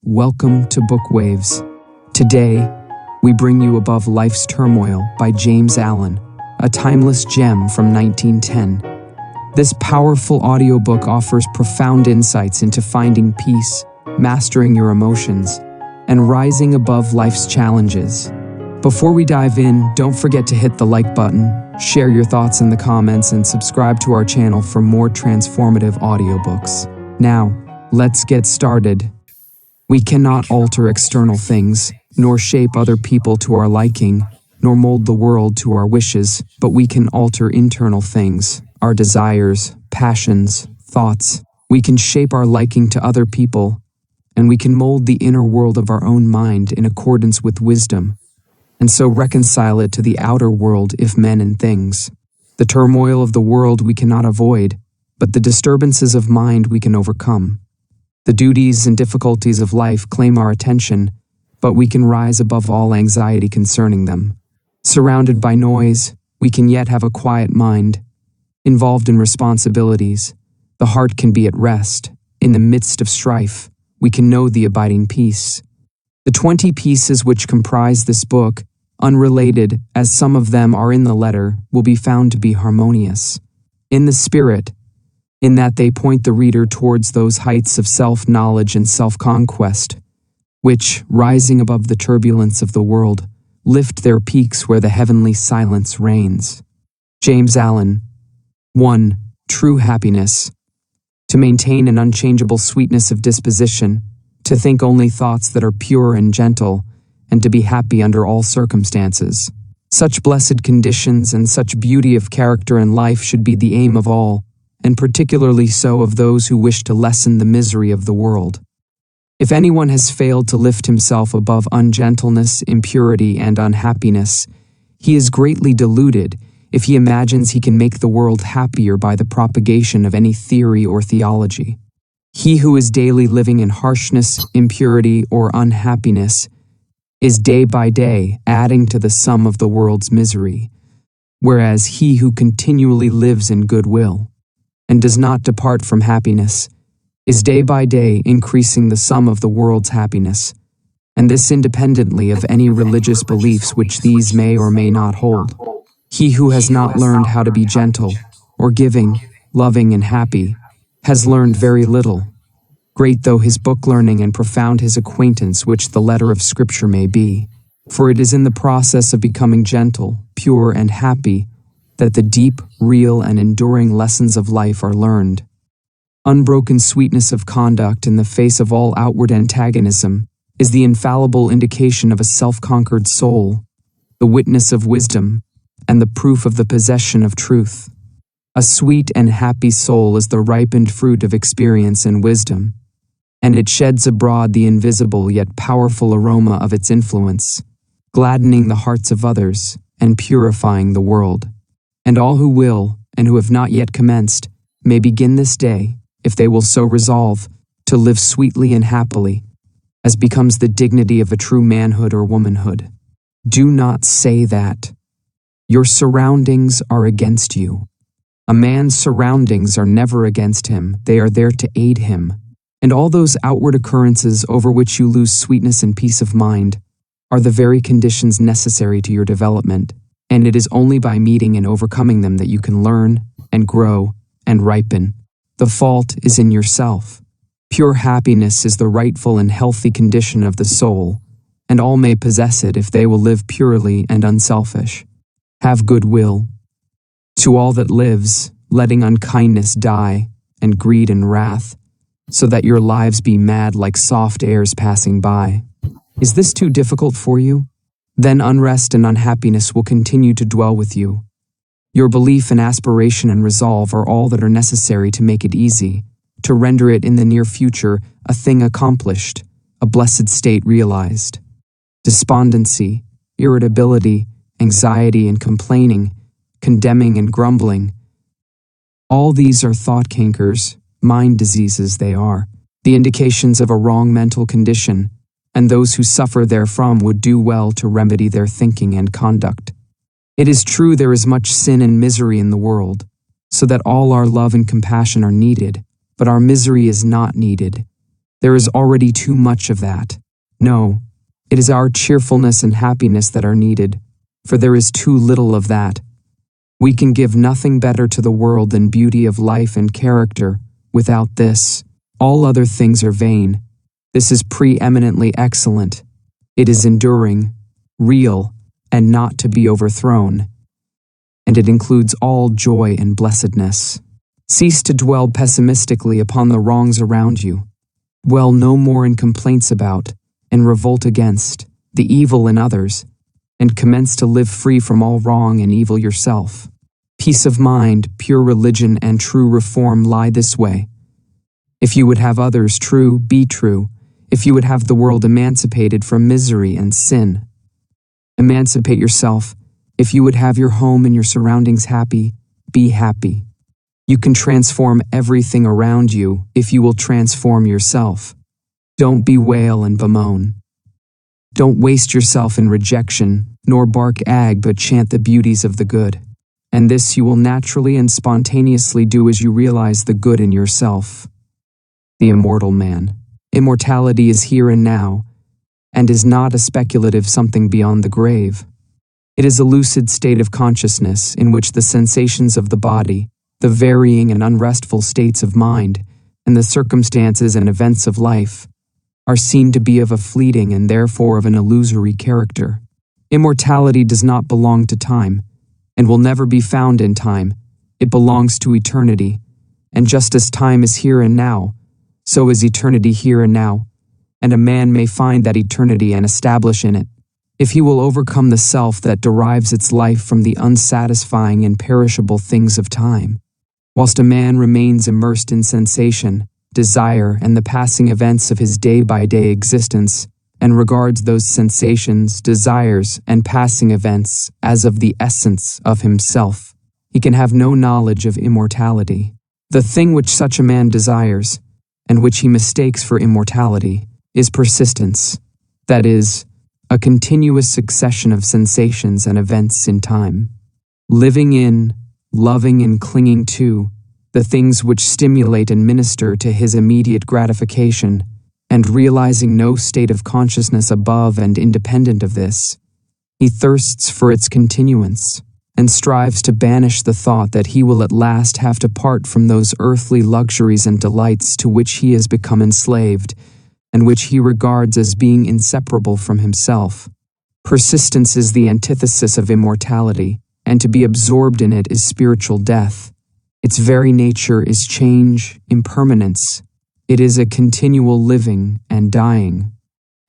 Welcome to Book Waves. Today, we bring you Above Life's Turmoil by James Allen, a timeless gem from 1910. This powerful audiobook offers profound insights into finding peace, mastering your emotions, and rising above life's challenges. Before we dive in, don't forget to hit the like button, share your thoughts in the comments, and subscribe to our channel for more transformative audiobooks. Now, let's get started. We cannot alter external things, nor shape other people to our liking, nor mold the world to our wishes, but we can alter internal things, our desires, passions, thoughts. We can shape our liking to other people, and we can mold the inner world of our own mind in accordance with wisdom, and so reconcile it to the outer world if men and things. The turmoil of the world we cannot avoid, but the disturbances of mind we can overcome. The duties and difficulties of life claim our attention, but we can rise above all anxiety concerning them. Surrounded by noise, we can yet have a quiet mind. Involved in responsibilities, the heart can be at rest. In the midst of strife, we can know the abiding peace. The 20 pieces which comprise this book, unrelated as some of them are in the letter, will be found to be harmonious in the spirit, in that they point the reader towards those heights of self-knowledge and self-conquest, which, rising above the turbulence of the world, lift their peaks where the heavenly silence reigns. James Allen. 1. True happiness. To maintain an unchangeable sweetness of disposition, to think only thoughts that are pure and gentle, and to be happy under all circumstances. Such blessed conditions and such beauty of character in life should be the aim of all, and particularly so of those who wish to lessen the misery of the world. If anyone has failed to lift himself above ungentleness, impurity, and unhappiness, he is greatly deluded if he imagines he can make the world happier by the propagation of any theory or theology. He who is daily living in harshness, impurity, or unhappiness is day by day adding to the sum of the world's misery, whereas he who continually lives in goodwill and does not depart from happiness is day by day increasing the sum of the world's happiness, and this independently of any religious beliefs which these may or may not hold. He who has not learned how to be gentle, or giving, loving, and happy, has learned very little, great though his book learning and profound his acquaintance which the letter of Scripture may be. For it is in the process of becoming gentle, pure, and happy that the deep, real, and enduring lessons of life are learned. Unbroken sweetness of conduct in the face of all outward antagonism is the infallible indication of a self-conquered soul, the witness of wisdom, and the proof of the possession of truth. A sweet and happy soul is the ripened fruit of experience and wisdom, and it sheds abroad the invisible yet powerful aroma of its influence, gladdening the hearts of others and purifying the world. And all who will, and who have not yet commenced, may begin this day, if they will so resolve, to live sweetly and happily, as becomes the dignity of a true manhood or womanhood. Do not say that. Your surroundings are against you. A man's surroundings are never against him, they are there to aid him. And all those outward occurrences over which you lose sweetness and peace of mind are the very conditions necessary to your development. And it is only by meeting and overcoming them that you can learn and grow and ripen. The fault is in yourself. Pure happiness is the rightful and healthy condition of the soul, and all may possess it if they will live purely and unselfish. Have goodwill to all that lives, letting unkindness die, and greed and wrath, so that your lives be mad like soft airs passing by. Is this too difficult for you? Then unrest and unhappiness will continue to dwell with you. Your belief and aspiration and resolve are all that are necessary to make it easy, to render it in the near future a thing accomplished, a blessed state realized. Despondency, irritability, anxiety and complaining, condemning and grumbling, all these are thought cankers, mind diseases they are, the indications of a wrong mental condition, and those who suffer therefrom would do well to remedy their thinking and conduct. It is true there is much sin and misery in the world, so that all our love and compassion are needed, but our misery is not needed. There is already too much of that. No, it is our cheerfulness and happiness that are needed, for there is too little of that. We can give nothing better to the world than beauty of life and character. Without this, all other things are vain. This is preeminently excellent. It is enduring, real, and not to be overthrown. And it includes all joy and blessedness. Cease to dwell pessimistically upon the wrongs around you. Dwell no more in complaints about, and revolt against, the evil in others, and commence to live free from all wrong and evil yourself. Peace of mind, pure religion, and true reform lie this way. If you would have others true, be true. If you would have the world emancipated from misery and sin, emancipate yourself. If you would have your home and your surroundings happy, be happy. You can transform everything around you if you will transform yourself. Don't bewail and bemoan. Don't waste yourself in rejection, nor bark ag but chant the beauties of the good. And this you will naturally and spontaneously do as you realize the good in yourself. The immortal man. Immortality is here and now, and is not a speculative something beyond the grave. It is a lucid state of consciousness in which the sensations of the body, the varying and unrestful states of mind, and the circumstances and events of life are seen to be of a fleeting and therefore of an illusory character. Immortality does not belong to time, and will never be found in time. It belongs to eternity, and just as time is here and now, so is eternity here and now, and a man may find that eternity and establish in it, if he will overcome the self that derives its life from the unsatisfying and perishable things of time. Whilst a man remains immersed in sensation, desire, and the passing events of his day-by-day existence, and regards those sensations, desires, and passing events as of the essence of himself, he can have no knowledge of immortality. The thing which such a man desires, and which he mistakes for immortality, is persistence, that is, a continuous succession of sensations and events in time. Living in, loving and clinging to, the things which stimulate and minister to his immediate gratification, and realizing no state of consciousness above and independent of this, he thirsts for its continuance, and strives to banish the thought that he will at last have to part from those earthly luxuries and delights to which he has become enslaved, and which he regards as being inseparable from himself. Persistence is the antithesis of immortality, and to be absorbed in it is spiritual death. Its very nature is change, impermanence. It is a continual living and dying.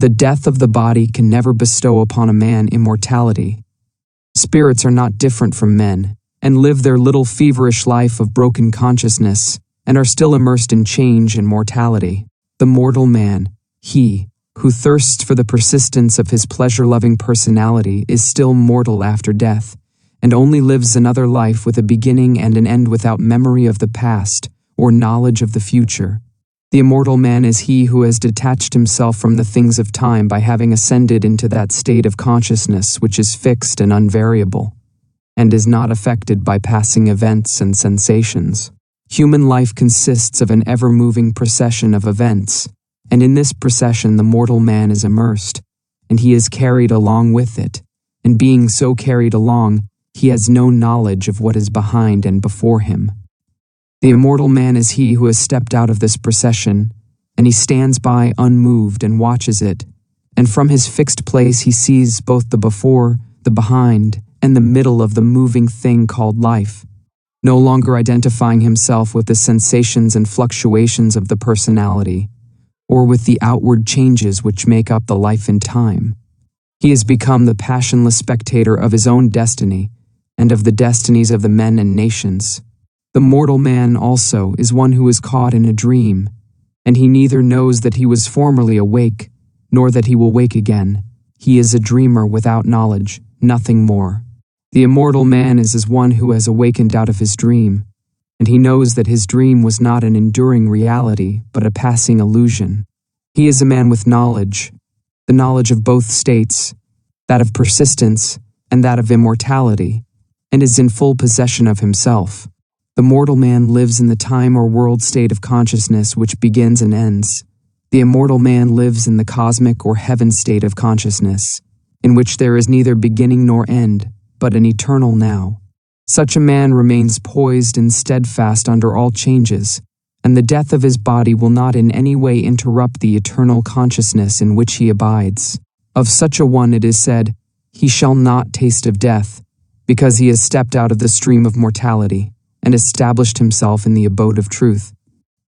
The death of the body can never bestow upon a man immortality. Spirits are not different from men, and live their little feverish life of broken consciousness, and are still immersed in change and mortality. The mortal man, he, who thirsts for the persistence of his pleasure-loving personality, is still mortal after death, and only lives another life with a beginning and an end without memory of the past or knowledge of the future. The immortal man is he who has detached himself from the things of time by having ascended into that state of consciousness which is fixed and unvariable, and is not affected by passing events and sensations. Human life consists of an ever-moving procession of events, and in this procession the mortal man is immersed, and he is carried along with it, and being so carried along, he has no knowledge of what is behind and before him. The immortal man is he who has stepped out of this procession, and he stands by unmoved and watches it, and from his fixed place he sees both the before, the behind, and the middle of the moving thing called life, no longer identifying himself with the sensations and fluctuations of the personality, or with the outward changes which make up the life in time. He has become the passionless spectator of his own destiny, and of the destinies of the men and nations. The mortal man also is one who is caught in a dream, and he neither knows that he was formerly awake, nor that he will wake again. He is a dreamer without knowledge, nothing more. The immortal man is as one who has awakened out of his dream, and he knows that his dream was not an enduring reality, but a passing illusion. He is a man with knowledge, the knowledge of both states, that of persistence and that of immortality, and is in full possession of himself. The mortal man lives in the time or world state of consciousness which begins and ends. The immortal man lives in the cosmic or heaven state of consciousness, in which there is neither beginning nor end, but an eternal now. Such a man remains poised and steadfast under all changes, and the death of his body will not in any way interrupt the eternal consciousness in which he abides. Of such a one it is said, "He shall not taste of death," because he has stepped out of the stream of mortality and established himself in the abode of truth.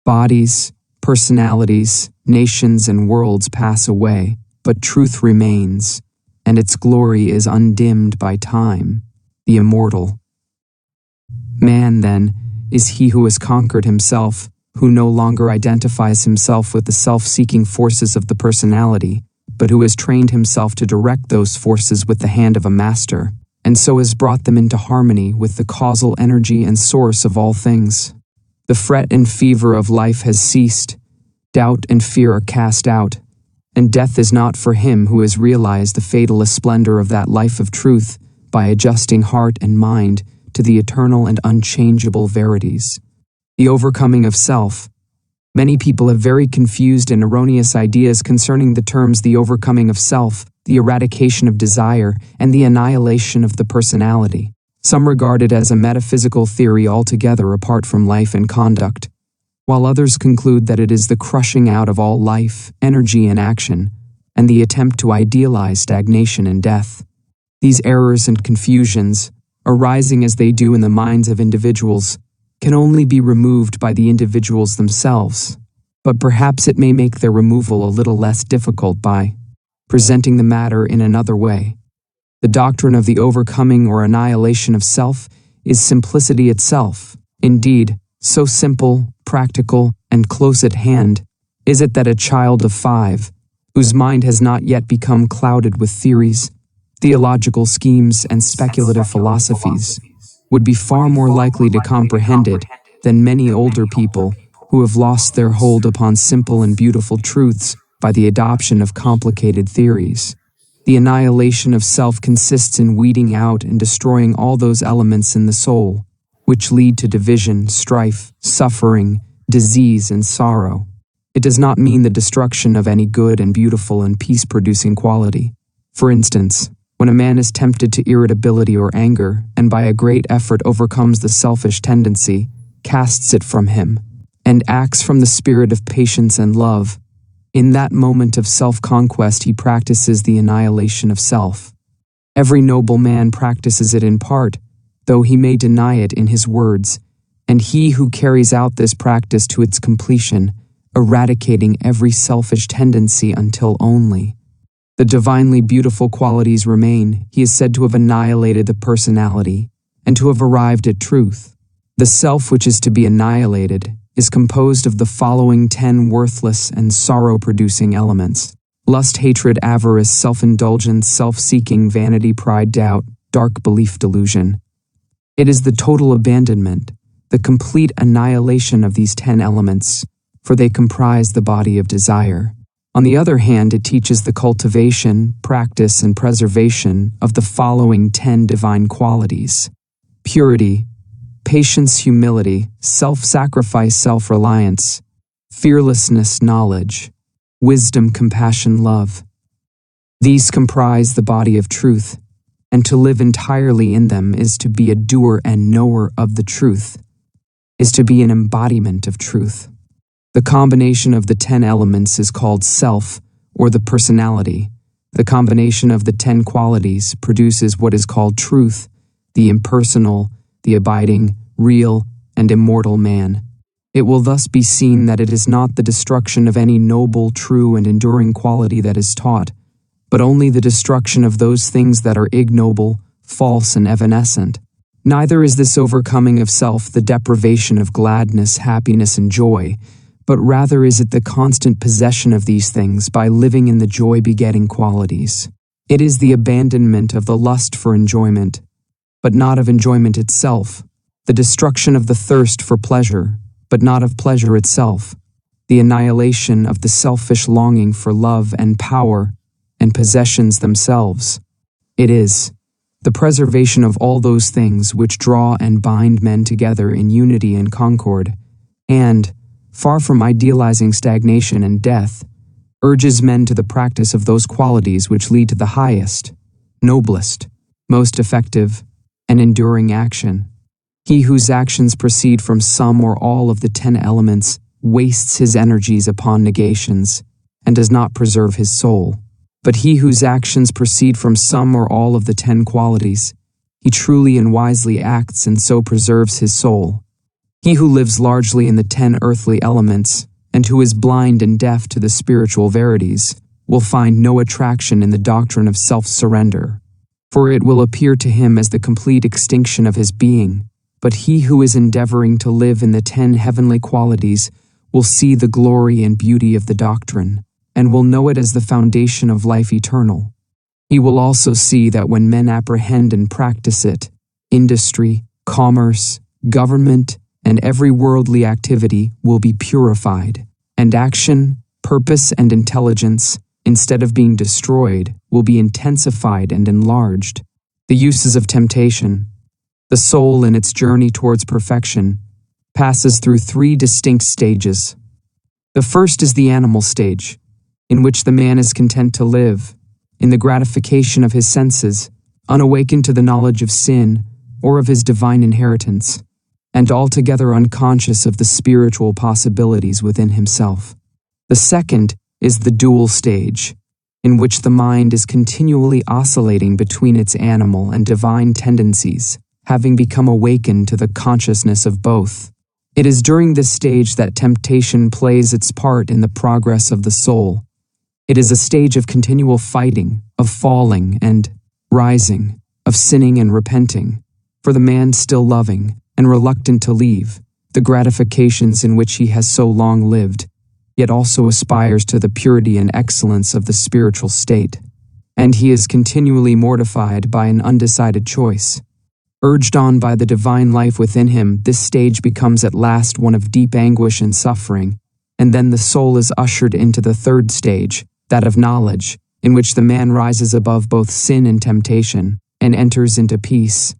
Bodies, personalities, nations, and worlds pass away, but truth remains, and its glory is undimmed by time, the immortal. Man, then, is he who has conquered himself, who no longer identifies himself with the self-seeking forces of the personality, but who has trained himself to direct those forces with the hand of a master, and so has brought them into harmony with the causal energy and source of all things. The fret and fever of life has ceased, doubt and fear are cast out, and death is not for him who has realized the fatalist splendor of that life of truth by adjusting heart and mind to the eternal and unchangeable verities. The overcoming of self. Many people have very confused and erroneous ideas concerning the terms the overcoming of self, the eradication of desire, and the annihilation of the personality. Some regard it as a metaphysical theory altogether apart from life and conduct, while others conclude that it is the crushing out of all life, energy, and action, and the attempt to idealize stagnation and death. These errors and confusions, arising as they do in the minds of individuals, can only be removed by the individuals themselves, but perhaps it may make their removal a little less difficult by presenting the matter in another way. The doctrine of the overcoming or annihilation of self is simplicity itself. Indeed, so simple, practical, and close at hand is it that a child of 5, whose mind has not yet become clouded with theories, theological schemes, and speculative philosophies, would be far more likely to comprehend it than many older people who have lost their hold upon simple and beautiful truths by the adoption of complicated theories. The annihilation of self consists in weeding out and destroying all those elements in the soul, which lead to division, strife, suffering, disease, and sorrow. It does not mean the destruction of any good and beautiful and peace-producing quality. For instance, when a man is tempted to irritability or anger, and by a great effort overcomes the selfish tendency, casts it from him, and acts from the spirit of patience and love, in that moment of self-conquest he practices the annihilation of self. Every noble man practices it in part, though he may deny it in his words, and he who carries out this practice to its completion, eradicating every selfish tendency until only the divinely beautiful qualities remain, he is said to have annihilated the personality, and to have arrived at truth. The self which is to be annihilated is composed of the following 10 worthless and sorrow-producing elements: lust, hatred, avarice, self-indulgence, self-seeking, vanity, pride, doubt, dark belief, delusion. It is the total abandonment, the complete annihilation of these 10 elements, for they comprise the body of desire. On the other hand, it teaches the cultivation, practice, and preservation of the following 10 divine qualities: purity, patience, humility, self-sacrifice, self-reliance, fearlessness, knowledge, wisdom, compassion, love. These comprise the body of truth, and to live entirely in them is to be a doer and knower of the truth, is to be an embodiment of truth. The combination of the 10 elements is called self, or the personality. The combination of the 10 qualities produces what is called truth, the impersonal, the abiding, real, and immortal man. It will thus be seen that it is not the destruction of any noble, true, and enduring quality that is taught, but only the destruction of those things that are ignoble, false, and evanescent. Neither is this overcoming of self the deprivation of gladness, happiness, and joy, but rather is it the constant possession of these things by living in the joy-begetting qualities. It is the abandonment of the lust for enjoyment, but not of enjoyment itself, the destruction of the thirst for pleasure, but not of pleasure itself, the annihilation of the selfish longing for love and power and possessions themselves. It is the preservation of all those things which draw and bind men together in unity and concord, and, far from idealizing stagnation and death, urges men to the practice of those qualities which lead to the highest, noblest, most effective, and enduring action. He whose actions proceed from some or all of the 10 elements wastes his energies upon negations and does not preserve his soul. But he whose actions proceed from some or all of the 10 qualities, he truly and wisely acts and so preserves his soul. He who lives largely in the 10 earthly elements, and who is blind and deaf to the spiritual verities, will find no attraction in the doctrine of self-surrender, for it will appear to him as the complete extinction of his being. But he who is endeavoring to live in the 10 heavenly qualities will see the glory and beauty of the doctrine, and will know it as the foundation of life eternal. He will also see that when men apprehend and practice it, industry, commerce, government, and every worldly activity will be purified, and action, purpose, and intelligence, instead of being destroyed, will be intensified and enlarged. The uses of temptation. The soul in its journey towards perfection passes through 3 distinct stages. The first is the animal stage, in which the man is content to live, in the gratification of his senses, unawakened to the knowledge of sin or of his divine inheritance, and altogether unconscious of the spiritual possibilities within himself. The second is the dual stage, in which the mind is continually oscillating between its animal and divine tendencies, having become awakened to the consciousness of both. It is during this stage that temptation plays its part in the progress of the soul. It is a stage of continual fighting, of falling and rising, of sinning and repenting, for the man still loving and reluctant to leave the gratifications in which he has so long lived, yet also aspires to the purity and excellence of the spiritual state. And he is continually mortified by an undecided choice. Urged on by the divine life within him, this stage becomes at last one of deep anguish and suffering, and then the soul is ushered into the third stage, that of knowledge, in which the man rises above both sin and temptation, and enters into peace.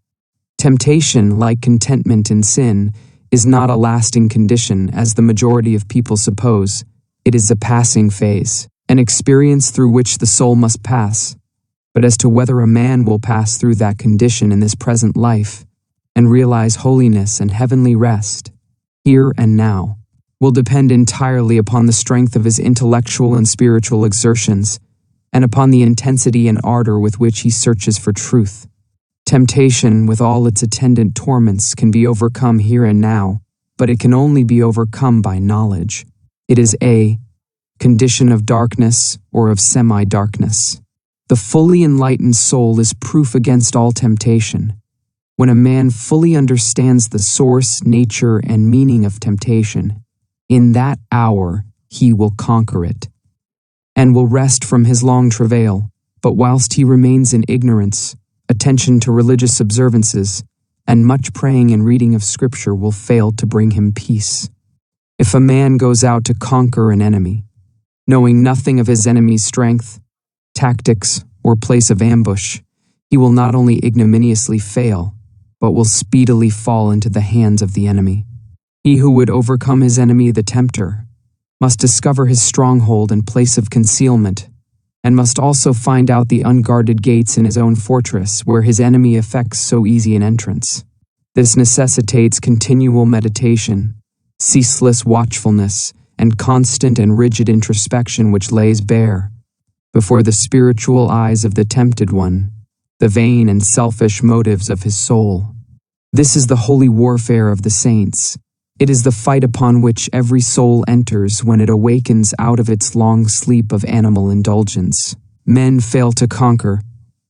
Temptation, like contentment in sin, is not a lasting condition as the majority of people suppose. It is a passing phase, an experience through which the soul must pass. But as to whether a man will pass through that condition in this present life and realize holiness and heavenly rest, here and now, will depend entirely upon the strength of his intellectual and spiritual exertions, and upon the intensity and ardor with which he searches for truth. Temptation, with all its attendant torments, can be overcome here and now, but it can only be overcome by knowledge. It is a condition of darkness or of semi-darkness. The fully enlightened soul is proof against all temptation. When a man fully understands the source, nature, and meaning of temptation, in that hour he will conquer it, and will rest from his long travail. But whilst he remains in ignorance, attention to religious observances, and much praying and reading of Scripture will fail to bring him peace. If a man goes out to conquer an enemy, knowing nothing of his enemy's strength, tactics, or place of ambush, he will not only ignominiously fail, but will speedily fall into the hands of the enemy. He who would overcome his enemy, the tempter, must discover his stronghold and place of concealment, and must also find out the unguarded gates in his own fortress where his enemy effects so easy an entrance. This necessitates continual meditation, ceaseless watchfulness, and constant and rigid introspection which lays bare, before the spiritual eyes of the tempted one, the vain and selfish motives of his soul. This is the holy warfare of the saints. It is the fight upon which every soul enters when it awakens out of its long sleep of animal indulgence. Men fail to conquer,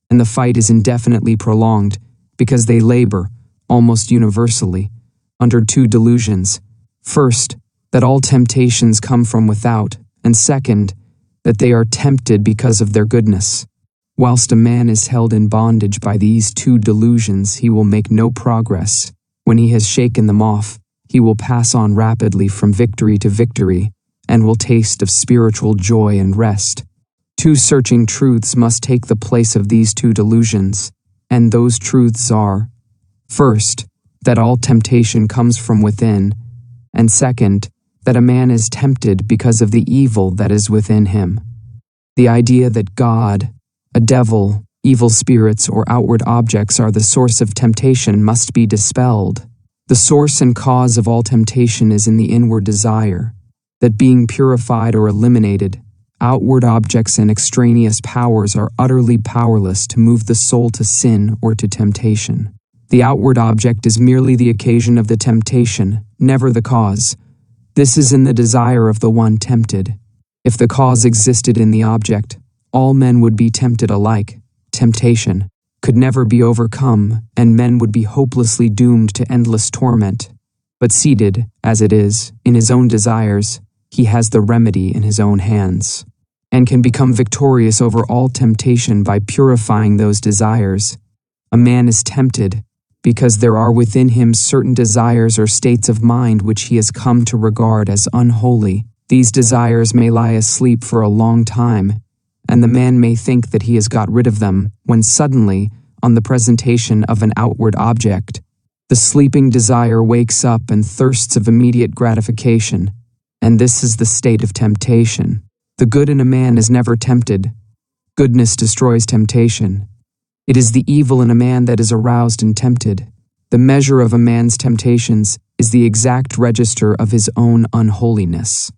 and the fight is indefinitely prolonged because they labor, almost universally, under 2 delusions. First, that all temptations come from without, and second, that they are tempted because of their goodness. Whilst a man is held in bondage by these 2 delusions, he will make no progress. When he has shaken them off, he will pass on rapidly from victory to victory, and will taste of spiritual joy and rest. 2 searching truths must take the place of these 2 delusions, and those truths are, first, that all temptation comes from within, and second, that a man is tempted because of the evil that is within him. The idea that God, a devil, evil spirits, or outward objects are the source of temptation must be dispelled. The source and cause of all temptation is in the inward desire, that being purified or eliminated, outward objects and extraneous powers are utterly powerless to move the soul to sin or to temptation. The outward object is merely the occasion of the temptation, never the cause. This is in the desire of the one tempted. If the cause existed in the object, all men would be tempted alike. Temptation could never be overcome, and men would be hopelessly doomed to endless torment. But seated, as it is, in his own desires, he has the remedy in his own hands, and can become victorious over all temptation by purifying those desires. A man is tempted because there are within him certain desires or states of mind which he has come to regard as unholy. These desires may lie asleep for a long time, and the man may think that he has got rid of them, when suddenly, on the presentation of an outward object, the sleeping desire wakes up and thirsts of immediate gratification, and this is the state of temptation. The good in a man is never tempted. Goodness destroys temptation. It is the evil in a man that is aroused and tempted. The measure of a man's temptations is the exact register of his own unholiness.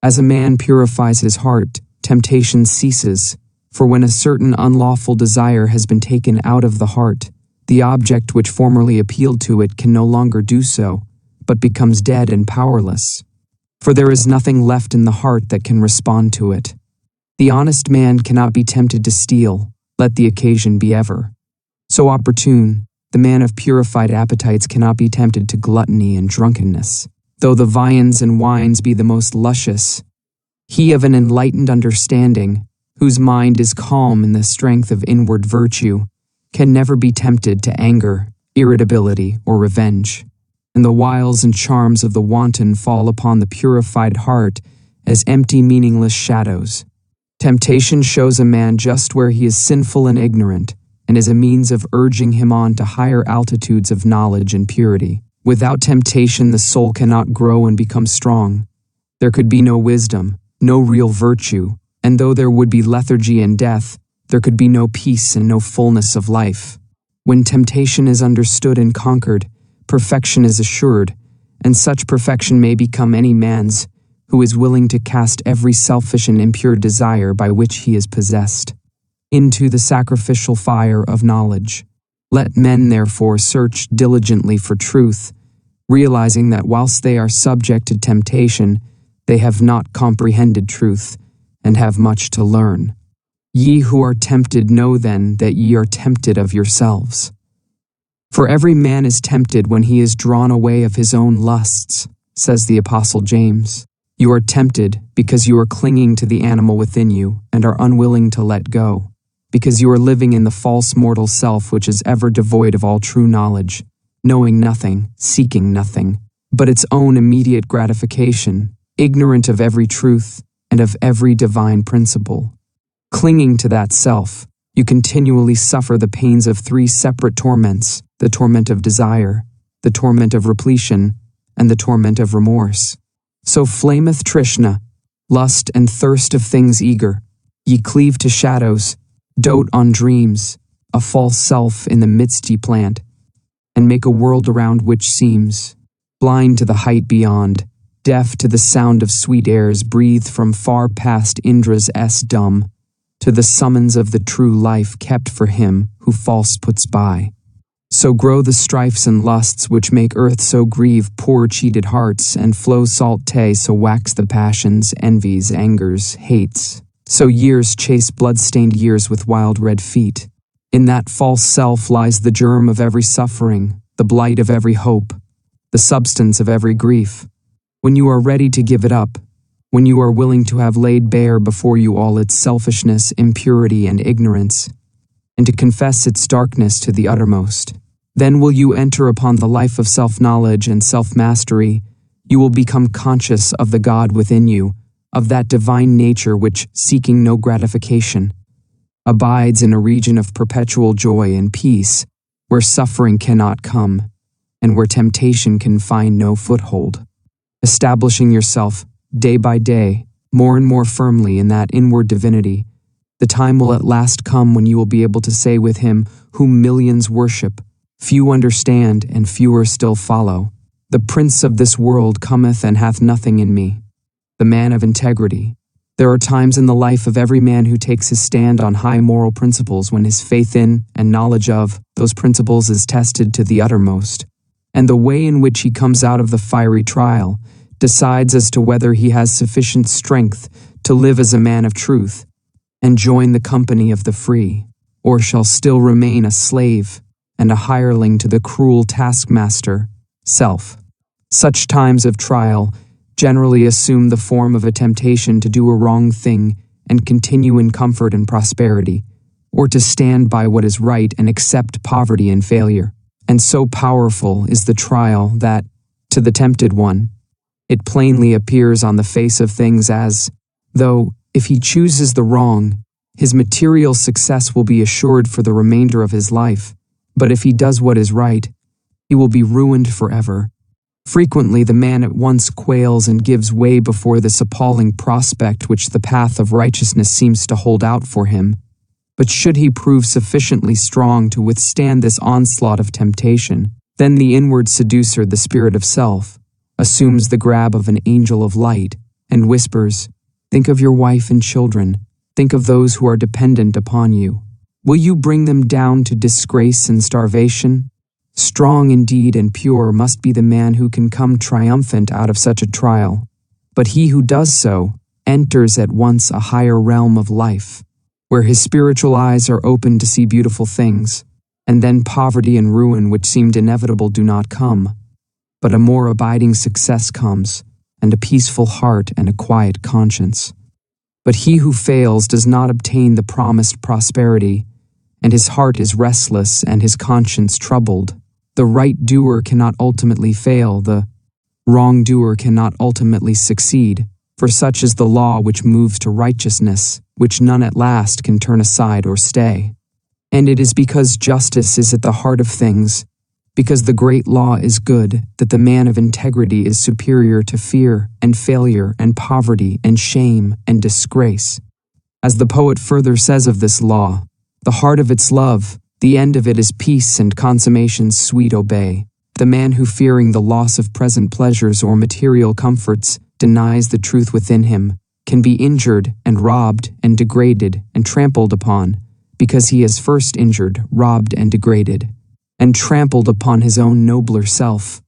As a man purifies his heart, temptation ceases, for when a certain unlawful desire has been taken out of the heart, the object which formerly appealed to it can no longer do so, but becomes dead and powerless. For there is nothing left in the heart that can respond to it. The honest man cannot be tempted to steal, let the occasion be ever so opportune. The man of purified appetites cannot be tempted to gluttony and drunkenness, though the viands and wines be the most luscious. He of an enlightened understanding, whose mind is calm in the strength of inward virtue, can never be tempted to anger, irritability, or revenge. And the wiles and charms of the wanton fall upon the purified heart as empty, meaningless shadows. Temptation shows a man just where he is sinful and ignorant, and is a means of urging him on to higher altitudes of knowledge and purity. Without temptation, the soul cannot grow and become strong. There could be no wisdom, no real virtue, and though there would be lethargy and death, there could be no peace and no fullness of life. When temptation is understood and conquered, perfection is assured, and such perfection may become any man's who is willing to cast every selfish and impure desire by which he is possessed into the sacrificial fire of knowledge. Let men therefore search diligently for truth, realizing that whilst they are subject to temptation, they have not comprehended truth, and have much to learn. Ye who are tempted, know then that ye are tempted of yourselves. For every man is tempted when he is drawn away of his own lusts, says the Apostle James. You are tempted because you are clinging to the animal within you and are unwilling to let go, because you are living in the false mortal self which is ever devoid of all true knowledge, knowing nothing, seeking nothing, but its own immediate gratification, ignorant of every truth and of every divine principle. Clinging to that self, you continually suffer the pains of three separate torments: the torment of desire, the torment of repletion, and the torment of remorse. So flameth Trishna, lust and thirst of things eager. Ye cleave to shadows, dote on dreams, a false self in the midst ye plant, and make a world around which seems blind to the height beyond, deaf to the sound of sweet airs breathed from far past Indra's dumb, to the summons of the true life kept for him who false puts by. So grow the strifes and lusts which make earth so grieve poor cheated hearts, and flow salt tay so wax the passions, envies, angers, hates. So years chase blood-stained years with wild red feet. In that false self lies the germ of every suffering, the blight of every hope, the substance of every grief. When you are ready to give it up, when you are willing to have laid bare before you all its selfishness, impurity, and ignorance, and to confess its darkness to the uttermost, then will you enter upon the life of self-knowledge and self-mastery. You will become conscious of the God within you, of that divine nature which, seeking no gratification, abides in a region of perpetual joy and peace, where suffering cannot come, and where temptation can find no foothold. establishing yourself, day by day, more and more firmly in that inward divinity. The time will at last come when you will be able to say with him, whom millions worship, few understand, and fewer still follow, "The prince of this world cometh and hath nothing in me." The man of integrity. There are times in the life of every man who takes his stand on high moral principles when his faith in and knowledge of those principles is tested to the uttermost, and the way in which he comes out of the fiery trial decides as to whether he has sufficient strength to live as a man of truth and join the company of the free, or shall still remain a slave and a hireling to the cruel taskmaster, self. Such times of trial generally assume the form of a temptation to do a wrong thing and continue in comfort and prosperity, or to stand by what is right and accept poverty and failure. And so powerful is the trial that, to the tempted one, it plainly appears on the face of things as though, if he chooses the wrong, his material success will be assured for the remainder of his life, but if he does what is right, he will be ruined forever. Frequently the man at once quails and gives way before this appalling prospect which the path of righteousness seems to hold out for him. But should he prove sufficiently strong to withstand this onslaught of temptation, then the inward seducer, the spirit of self, assumes the grab of an angel of light and whispers, "Think of your wife and children. Think of those who are dependent upon you. Will you bring them down to disgrace and starvation? Strong indeed and pure must be the man who can come triumphant out of such a trial. But he who does so enters at once a higher realm of life, where his spiritual eyes are open to see beautiful things, and then poverty and ruin which seemed inevitable do not come, but a more abiding success comes, and a peaceful heart and a quiet conscience. But he who fails does not obtain the promised prosperity, and his heart is restless and his conscience troubled. The right doer cannot ultimately fail, the wrongdoer cannot ultimately succeed, for such is the law which moves to righteousness, which none at last can turn aside or stay. And it is because justice is at the heart of things, because the great law is good, that the man of integrity is superior to fear and failure and poverty and shame and disgrace. As the poet further says of this law, "The heart of its love, the end of it is peace and consummation's sweet obey. The man who, fearing the loss of present pleasures or material comforts, denies the truth within him, can be injured and robbed and degraded and trampled upon, because he has first injured, robbed, and degraded, and trampled upon his own nobler self.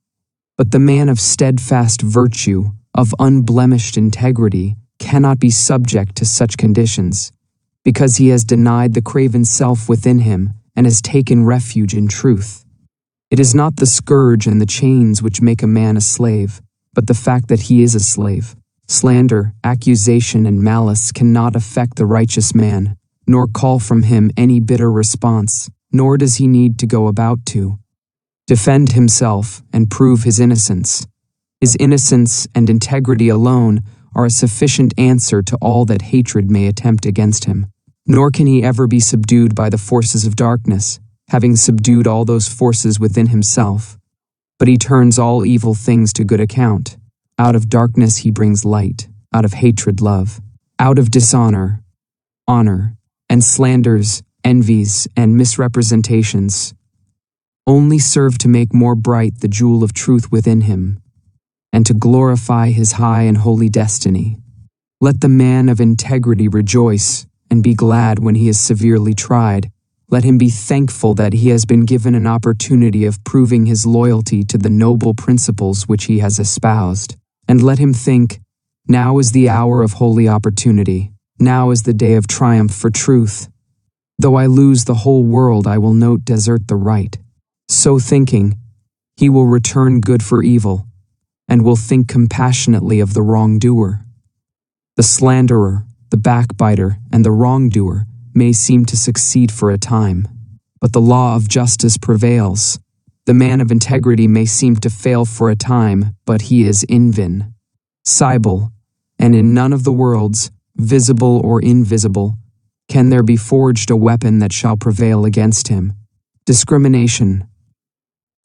But the man of steadfast virtue, of unblemished integrity, cannot be subject to such conditions, because he has denied the craven self within him and has taken refuge in truth. It is not the scourge and the chains which make a man a slave, but the fact that he is a slave. Slander, accusation, and malice cannot affect the righteous man, nor call from him any bitter response, nor does he need to go about to defend himself and prove his innocence. His innocence and integrity alone are a sufficient answer to all that hatred may attempt against him. Nor can he ever be subdued by the forces of darkness, having subdued all those forces within himself. But he turns all evil things to good account. Out of darkness he brings light, out of hatred love, out of dishonor, honor, and slanders, envies, and misrepresentations only serve to make more bright the jewel of truth within him, and to glorify his high and holy destiny. Let the man of integrity rejoice and be glad when he is severely tried. Let him be thankful that he has been given an opportunity of proving his loyalty to the noble principles which he has espoused. And let him think, now is the hour of holy opportunity. Now is the day of triumph for truth. Though I lose the whole world, I will not desert the right. So thinking, he will return good for evil, and will think compassionately of the wrongdoer. The slanderer, the backbiter, and the wrongdoer may seem to succeed for a time, but the law of justice prevails. The man of integrity may seem to fail for a time, but he is invincible, and in none of the worlds, visible or invisible, can there be forged a weapon that shall prevail against him. Discrimination.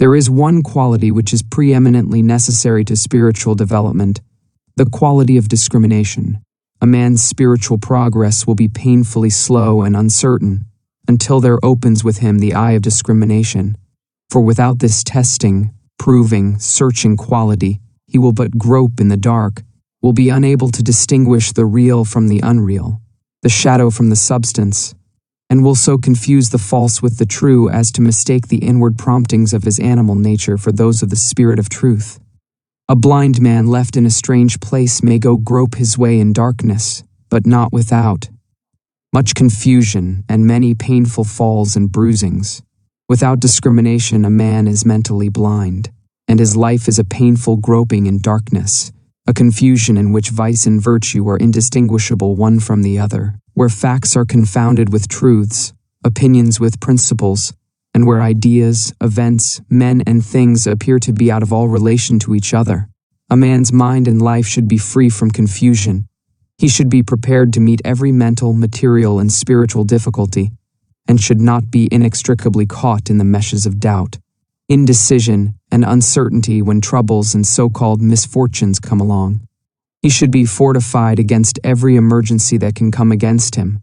There is one quality which is preeminently necessary to spiritual development, the quality of discrimination. A man's spiritual progress will be painfully slow and uncertain until there opens with him the eye of discrimination. For without this testing, proving, searching quality, he will but grope in the dark, will be unable to distinguish the real from the unreal, the shadow from the substance, and will so confuse the false with the true as to mistake the inward promptings of his animal nature for those of the spirit of truth. A blind man left in a strange place may go grope his way in darkness, but not without much confusion and many painful falls and bruisings. Without discrimination, a man is mentally blind, and his life is a painful groping in darkness, a confusion in which vice and virtue are indistinguishable one from the other, where facts are confounded with truths, opinions with principles, and where ideas, events, men, and things appear to be out of all relation to each other. A man's mind and life should be free from confusion. He should be prepared to meet every mental, material, and spiritual difficulty, and should not be inextricably caught in the meshes of doubt, indecision, and uncertainty when troubles and so-called misfortunes come along. He should be fortified against every emergency that can come against him,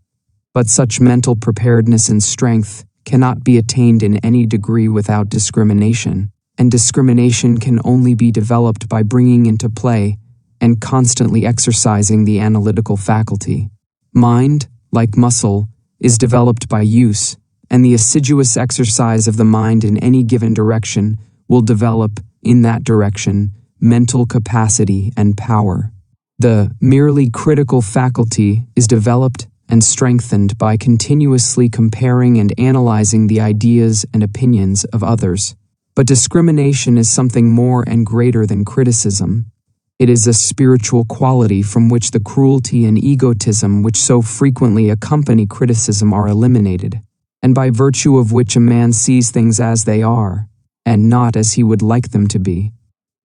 but such mental preparedness and strength cannot be attained in any degree without discrimination, and discrimination can only be developed by bringing into play and constantly exercising the analytical faculty. Mind, like muscle, is developed by use, and the assiduous exercise of the mind in any given direction will develop, in that direction, mental capacity and power. The merely critical faculty is developed and strengthened by continuously comparing and analyzing the ideas and opinions of others. But discrimination is something more and greater than criticism. It is a spiritual quality from which the cruelty and egotism which so frequently accompany criticism are eliminated, and by virtue of which a man sees things as they are, and not as he would like them to be.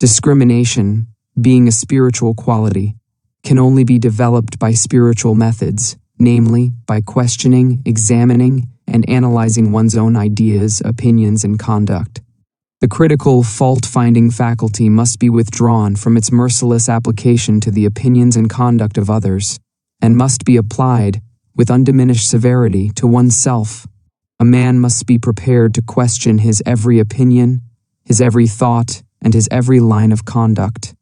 Discrimination, being a spiritual quality, can only be developed by spiritual methods, namely, by questioning, examining, and analyzing one's own ideas, opinions, and conduct. The critical, fault-finding faculty must be withdrawn from its merciless application to the opinions and conduct of others, and must be applied, with undiminished severity, to oneself. A man must be prepared to question his every opinion, his every thought, and his every line of conduct,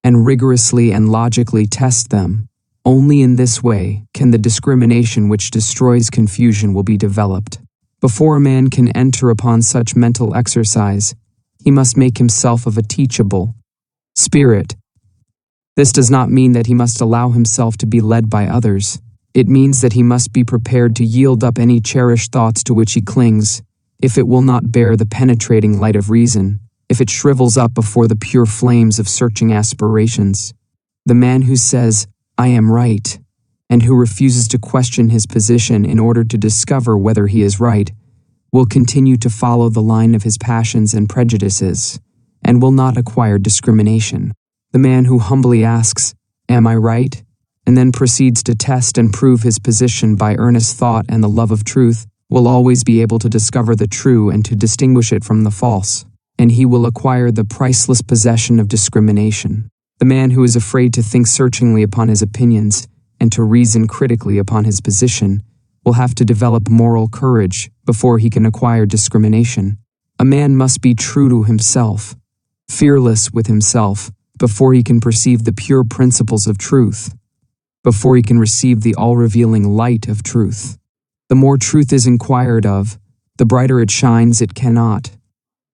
and rigorously and logically test them. Only in this way can the discrimination which destroys confusion will be developed. Before a man can enter upon such mental exercise, he must make himself of a teachable spirit. This does not mean that he must allow himself to be led by others. It means that he must be prepared to yield up any cherished thoughts to which he clings, if it will not bear the penetrating light of reason, if it shrivels up before the pure flames of searching aspirations. The man who says, "I am right," and who refuses to question his position in order to discover whether he is right, will continue to follow the line of his passions and prejudices, and will not acquire discrimination. The man who humbly asks, "Am I right?" and then proceeds to test and prove his position by earnest thought and the love of truth, will always be able to discover the true and to distinguish it from the false, and he will acquire the priceless possession of discrimination. The man who is afraid to think searchingly upon his opinions and to reason critically upon his position will have to develop moral courage before he can acquire discrimination. A man must be true to himself, fearless with himself, before he can perceive the pure principles of truth, before he can receive the all-revealing light of truth. The more truth is inquired of, the brighter it shines. It cannot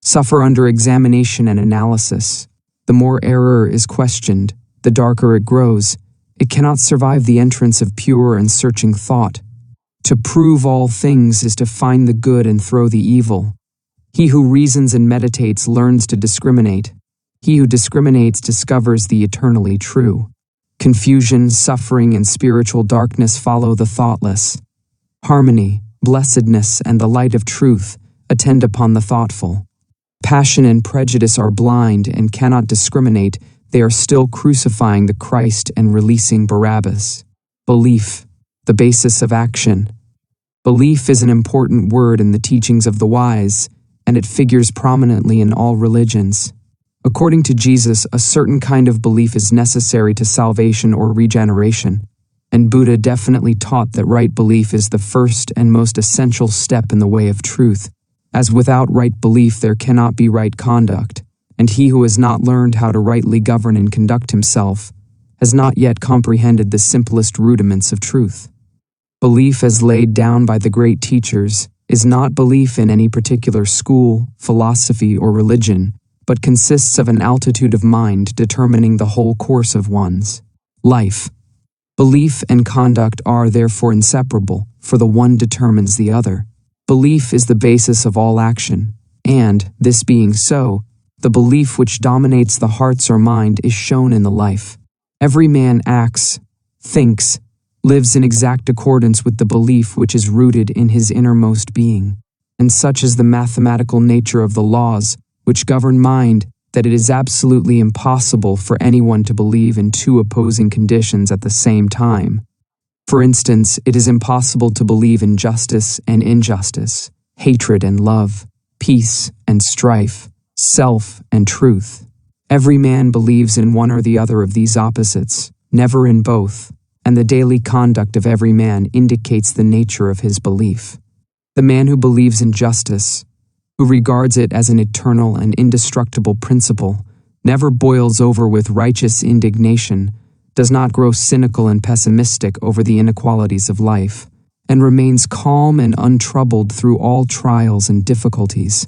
suffer under examination and analysis. The more error is questioned, the darker it grows. It cannot survive the entrance of pure and searching thought. To prove all things is to find the good and throw the evil. He who reasons and meditates learns to discriminate. He who discriminates discovers the eternally true. Confusion, suffering, and spiritual darkness follow the thoughtless. Harmony, blessedness, and the light of truth attend upon the thoughtful. Passion and prejudice are blind and cannot discriminate. They are still crucifying the Christ and releasing Barabbas. Belief, the basis of action. Belief is an important word in the teachings of the wise. and it figures prominently in all religions. According to Jesus, a certain kind of belief is necessary to salvation or regeneration, and Buddha definitely taught that right belief is the first and most essential step in the way of truth, as without right belief there cannot be right conduct, and he who has not learned how to rightly govern and conduct himself has not yet comprehended the simplest rudiments of truth. Belief as laid down by the great teachers is not belief in any particular school, philosophy, or religion, but consists of an altitude of mind determining the whole course of one's life. Belief and conduct are therefore inseparable, for the one determines the other. Belief is the basis of all action, and, this being so, the belief which dominates the hearts or mind is shown in the life. Every man acts, thinks, lives in exact accordance with the belief which is rooted in his innermost being, and such is the mathematical nature of the laws which govern mind that it is absolutely impossible for anyone to believe in two opposing conditions at the same time. For instance, it is impossible to believe in justice and injustice, hatred and love, peace and strife, self and truth. Every man believes in one or the other of these opposites, never in both, and the daily conduct of every man indicates the nature of his belief. The man who believes in justice, who regards it as an eternal and indestructible principle, never boils over with righteous indignation, does not grow cynical and pessimistic over the inequalities of life, and remains calm and untroubled through all trials and difficulties.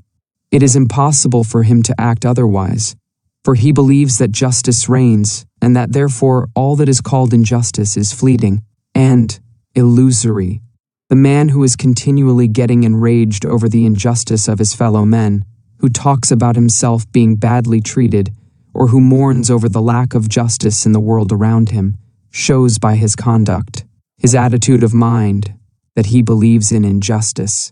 It is impossible for him to act otherwise, for he believes that justice reigns, and that therefore all that is called injustice is fleeting and illusory. The man who is continually getting enraged over the injustice of his fellow men, who talks about himself being badly treated, or who mourns over the lack of justice in the world around him, shows by his conduct, his attitude of mind, that he believes in injustice.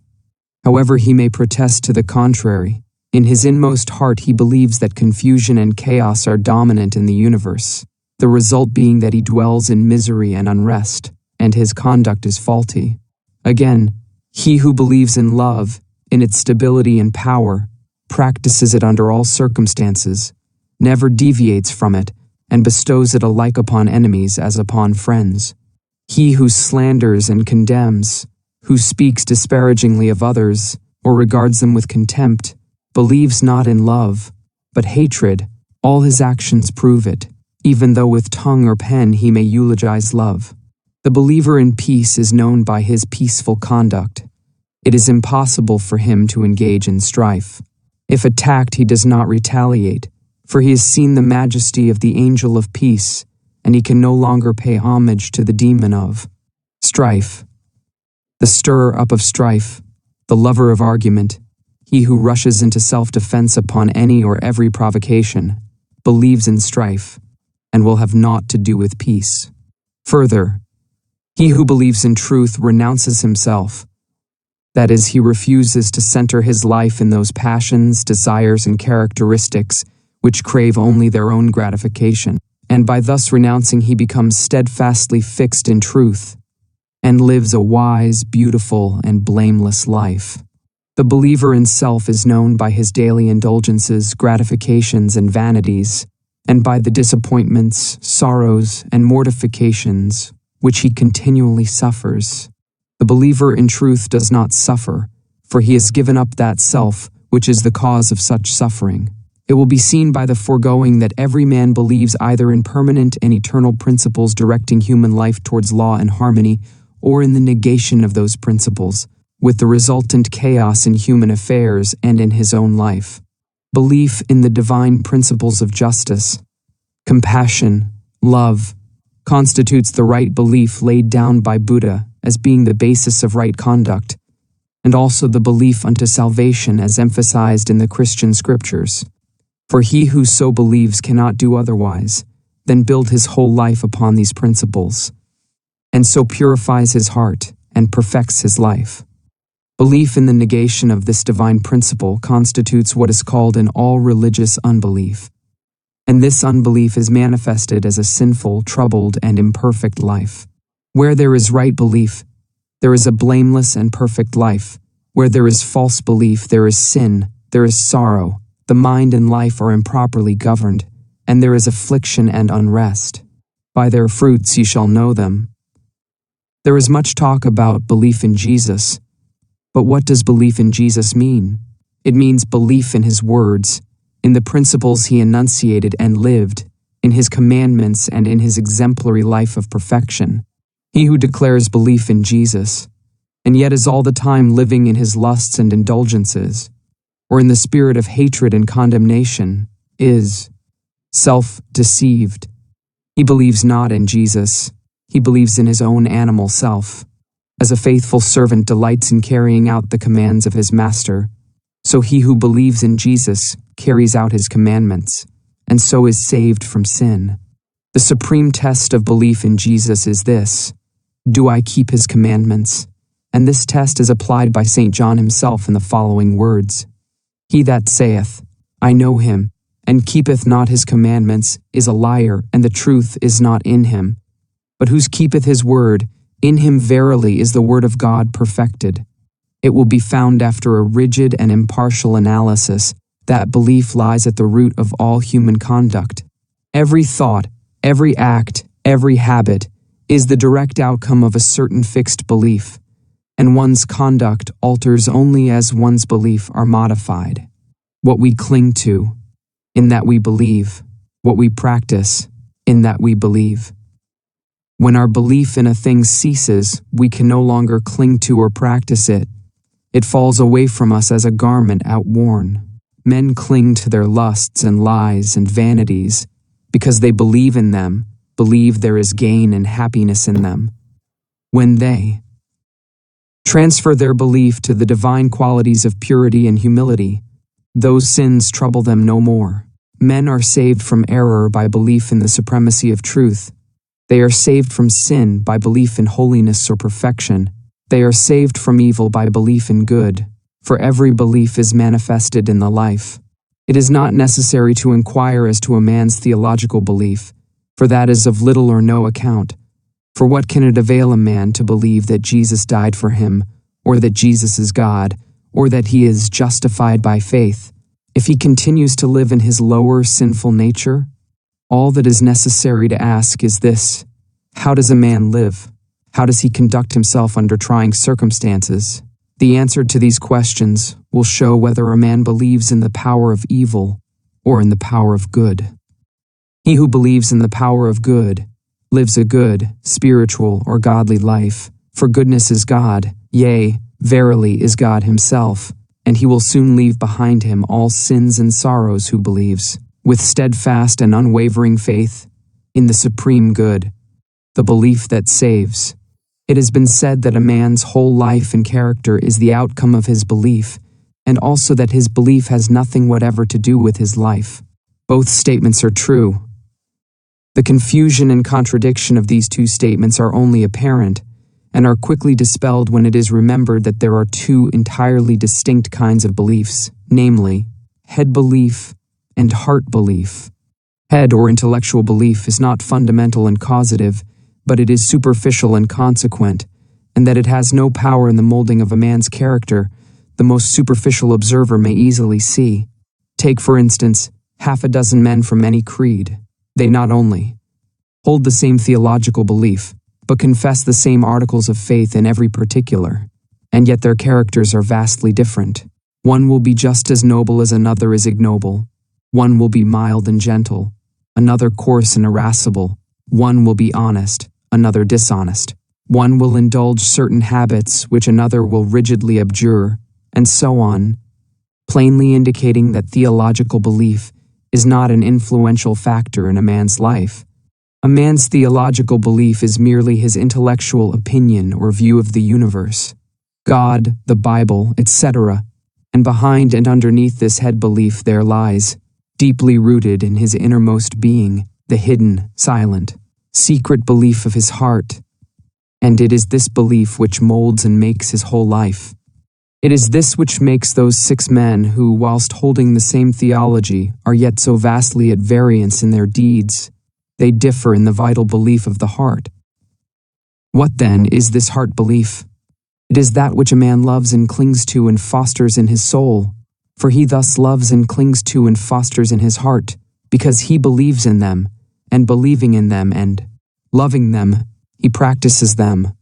However he may protest to the contrary, in his inmost heart he believes that confusion and chaos are dominant in the universe, the result being that he dwells in misery and unrest, and his conduct is faulty. Again, he who believes in love, in its stability and power, practices it under all circumstances, never deviates from it, and bestows it alike upon enemies as upon friends. He who slanders and condemns, who speaks disparagingly of others, or regards them with contempt, believes not in love, but hatred. All his actions prove it, even though with tongue or pen he may eulogize love. The believer in peace is known by his peaceful conduct. It is impossible for him to engage in strife. If attacked, he does not retaliate, for he has seen the majesty of the angel of peace, and he can no longer pay homage to the demon of strife. The stirrer-up of strife, the lover of argument, he who rushes into self-defense upon any or every provocation, believes in strife, and will have naught to do with peace. Further, he who believes in truth renounces himself. That is, he refuses to center his life in those passions, desires, and characteristics which crave only their own gratification, and by thus renouncing he becomes steadfastly fixed in truth, and lives a wise, beautiful, and blameless life. The believer in self is known by his daily indulgences, gratifications, and vanities, and by the disappointments, sorrows, and mortifications which he continually suffers. The believer in truth does not suffer, for he has given up that self which is the cause of such suffering. It will be seen by the foregoing that every man believes either in permanent and eternal principles directing human life towards law and harmony, or in the negation of those principles, with the resultant chaos in human affairs and in his own life. Belief in the divine principles of justice, compassion, love, constitutes the right belief laid down by Buddha as being the basis of right conduct, and also the belief unto salvation as emphasized in the Christian scriptures. For he who so believes cannot do otherwise than build his whole life upon these principles, and so purifies his heart and perfects his life. Belief in the negation of this divine principle constitutes what is called an all-religious unbelief, and this unbelief is manifested as a sinful, troubled, and imperfect life. Where there is right belief, there is a blameless and perfect life. Where there is false belief, there is sin, there is sorrow, the mind and life are improperly governed, and there is affliction and unrest. By their fruits ye shall know them. There is much talk about belief in Jesus, but what does belief in Jesus mean? It means belief in his words, in the principles he enunciated and lived, in his commandments and in his exemplary life of perfection. He who declares belief in Jesus, and yet is all the time living in his lusts and indulgences, or in the spirit of hatred and condemnation, is self-deceived. He believes not in Jesus, he believes in his own animal self. As a faithful servant delights in carrying out the commands of his master, so he who believes in Jesus carries out his commandments, and so is saved from sin. The supreme test of belief in Jesus is this: do I keep his commandments? And this test is applied by St. John himself in the following words: He that saith, I know him, and keepeth not his commandments, is a liar, and the truth is not in him. But whose keepeth his word, in him verily is the word of God perfected. It will be found after a rigid and impartial analysis that belief lies at the root of all human conduct. Every thought, every act, every habit is the direct outcome of a certain fixed belief, and one's conduct alters only as one's belief are modified. What we cling to, in that we believe; what we practice, in that we believe. When our belief in a thing ceases, we can no longer cling to or practice it. It falls away from us as a garment outworn. Men cling to their lusts and lies and vanities because they believe in them, believe there is gain and happiness in them. When they transfer their belief to the divine qualities of purity and humility, those sins trouble them no more. Men are saved from error by belief in the supremacy of truth. They are saved from sin by belief in holiness or perfection. They are saved from evil by belief in good, for every belief is manifested in the life. It is not necessary to inquire as to a man's theological belief, for that is of little or no account. For what can it avail a man to believe that Jesus died for him, or that Jesus is God, or that he is justified by faith, if he continues to live in his lower sinful nature? All that is necessary to ask is this: how does a man live? How does he conduct himself under trying circumstances? The answer to these questions will show whether a man believes in the power of evil or in the power of good. He who believes in the power of good lives a good, spiritual, or godly life, for goodness is God, yea, verily is God himself, and he will soon leave behind him all sins and sorrows who believes, with steadfast and unwavering faith, in the supreme good, the belief that saves. It has been said that a man's whole life and character is the outcome of his belief, and also that his belief has nothing whatever to do with his life. Both statements are true. The confusion and contradiction of these two statements are only apparent, and are quickly dispelled when it is remembered that there are two entirely distinct kinds of beliefs, namely, head belief and heart belief. Head or intellectual belief is not fundamental and causative, but it is superficial and consequent, and that it has no power in the molding of a man's character, the most superficial observer may easily see. Take, for instance, half a dozen men from any creed. They not only hold the same theological belief, but confess the same articles of faith in every particular, and yet their characters are vastly different. One will be just as noble as another is ignoble. One will be mild and gentle, another coarse and irascible. One will be honest, another dishonest. One will indulge certain habits which another will rigidly abjure, and so on, plainly indicating that theological belief is not an influential factor in a man's life. A man's theological belief is merely his intellectual opinion or view of the universe, God, the Bible, etc., and behind and underneath this head belief there lies, deeply rooted in his innermost being, the hidden, silent, secret belief of his heart, and it is this belief which molds and makes his whole life. It is this which makes those 6 men who, whilst holding the same theology, are yet so vastly at variance in their deeds. They differ in the vital belief of the heart. What then is this heart belief? It is that which a man loves and clings to and fosters in his soul. For he thus loves and clings to and fosters in his heart, because he believes in them, and believing in them and loving them, he practices them.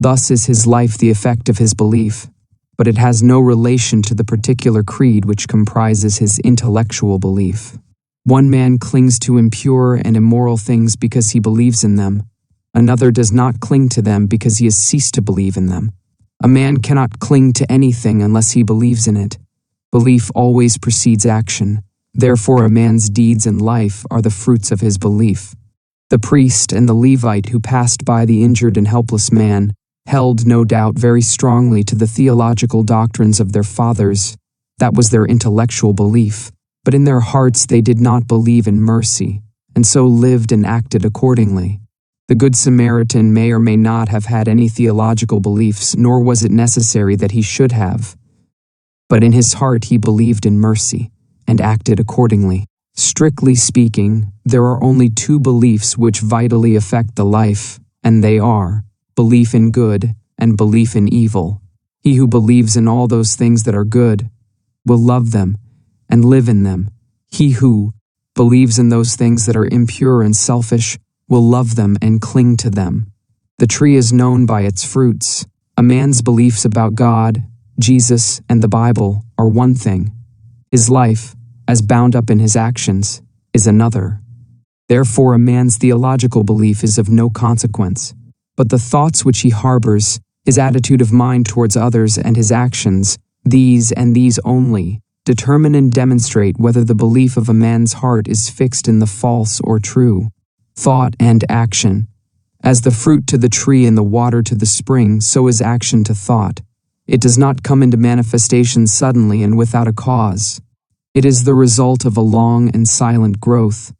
Thus is his life the effect of his belief, but it has no relation to the particular creed which comprises his intellectual belief. One man clings to impure and immoral things because he believes in them. Another does not cling to them because he has ceased to believe in them. A man cannot cling to anything unless he believes in it. Belief always precedes action. Therefore, a man's deeds and life are the fruits of his belief. The priest and the Levite who passed by the injured and helpless man held, no doubt, very strongly to the theological doctrines of their fathers. That was their intellectual belief. But in their hearts they did not believe in mercy, and so lived and acted accordingly. The Good Samaritan may or may not have had any theological beliefs, nor was it necessary that he should have. But in his heart he believed in mercy, and acted accordingly. Strictly speaking, there are only two beliefs which vitally affect the life, and they are belief in good and belief in evil. He who believes in all those things that are good will love them and live in them. He who believes in those things that are impure and selfish will love them and cling to them. The tree is known by its fruits. A man's beliefs about God, Jesus, and the Bible are one thing. His life, as bound up in his actions, is another. Therefore, a man's theological belief is of no consequence, but the thoughts which he harbors, his attitude of mind towards others, and his actions, these and these only, determine and demonstrate whether the belief of a man's heart is fixed in the false or true. Thought and action. As the fruit to the tree and the water to the spring, so is action to thought. It does not come into manifestation suddenly and without a cause. It is the result of a long and silent growth,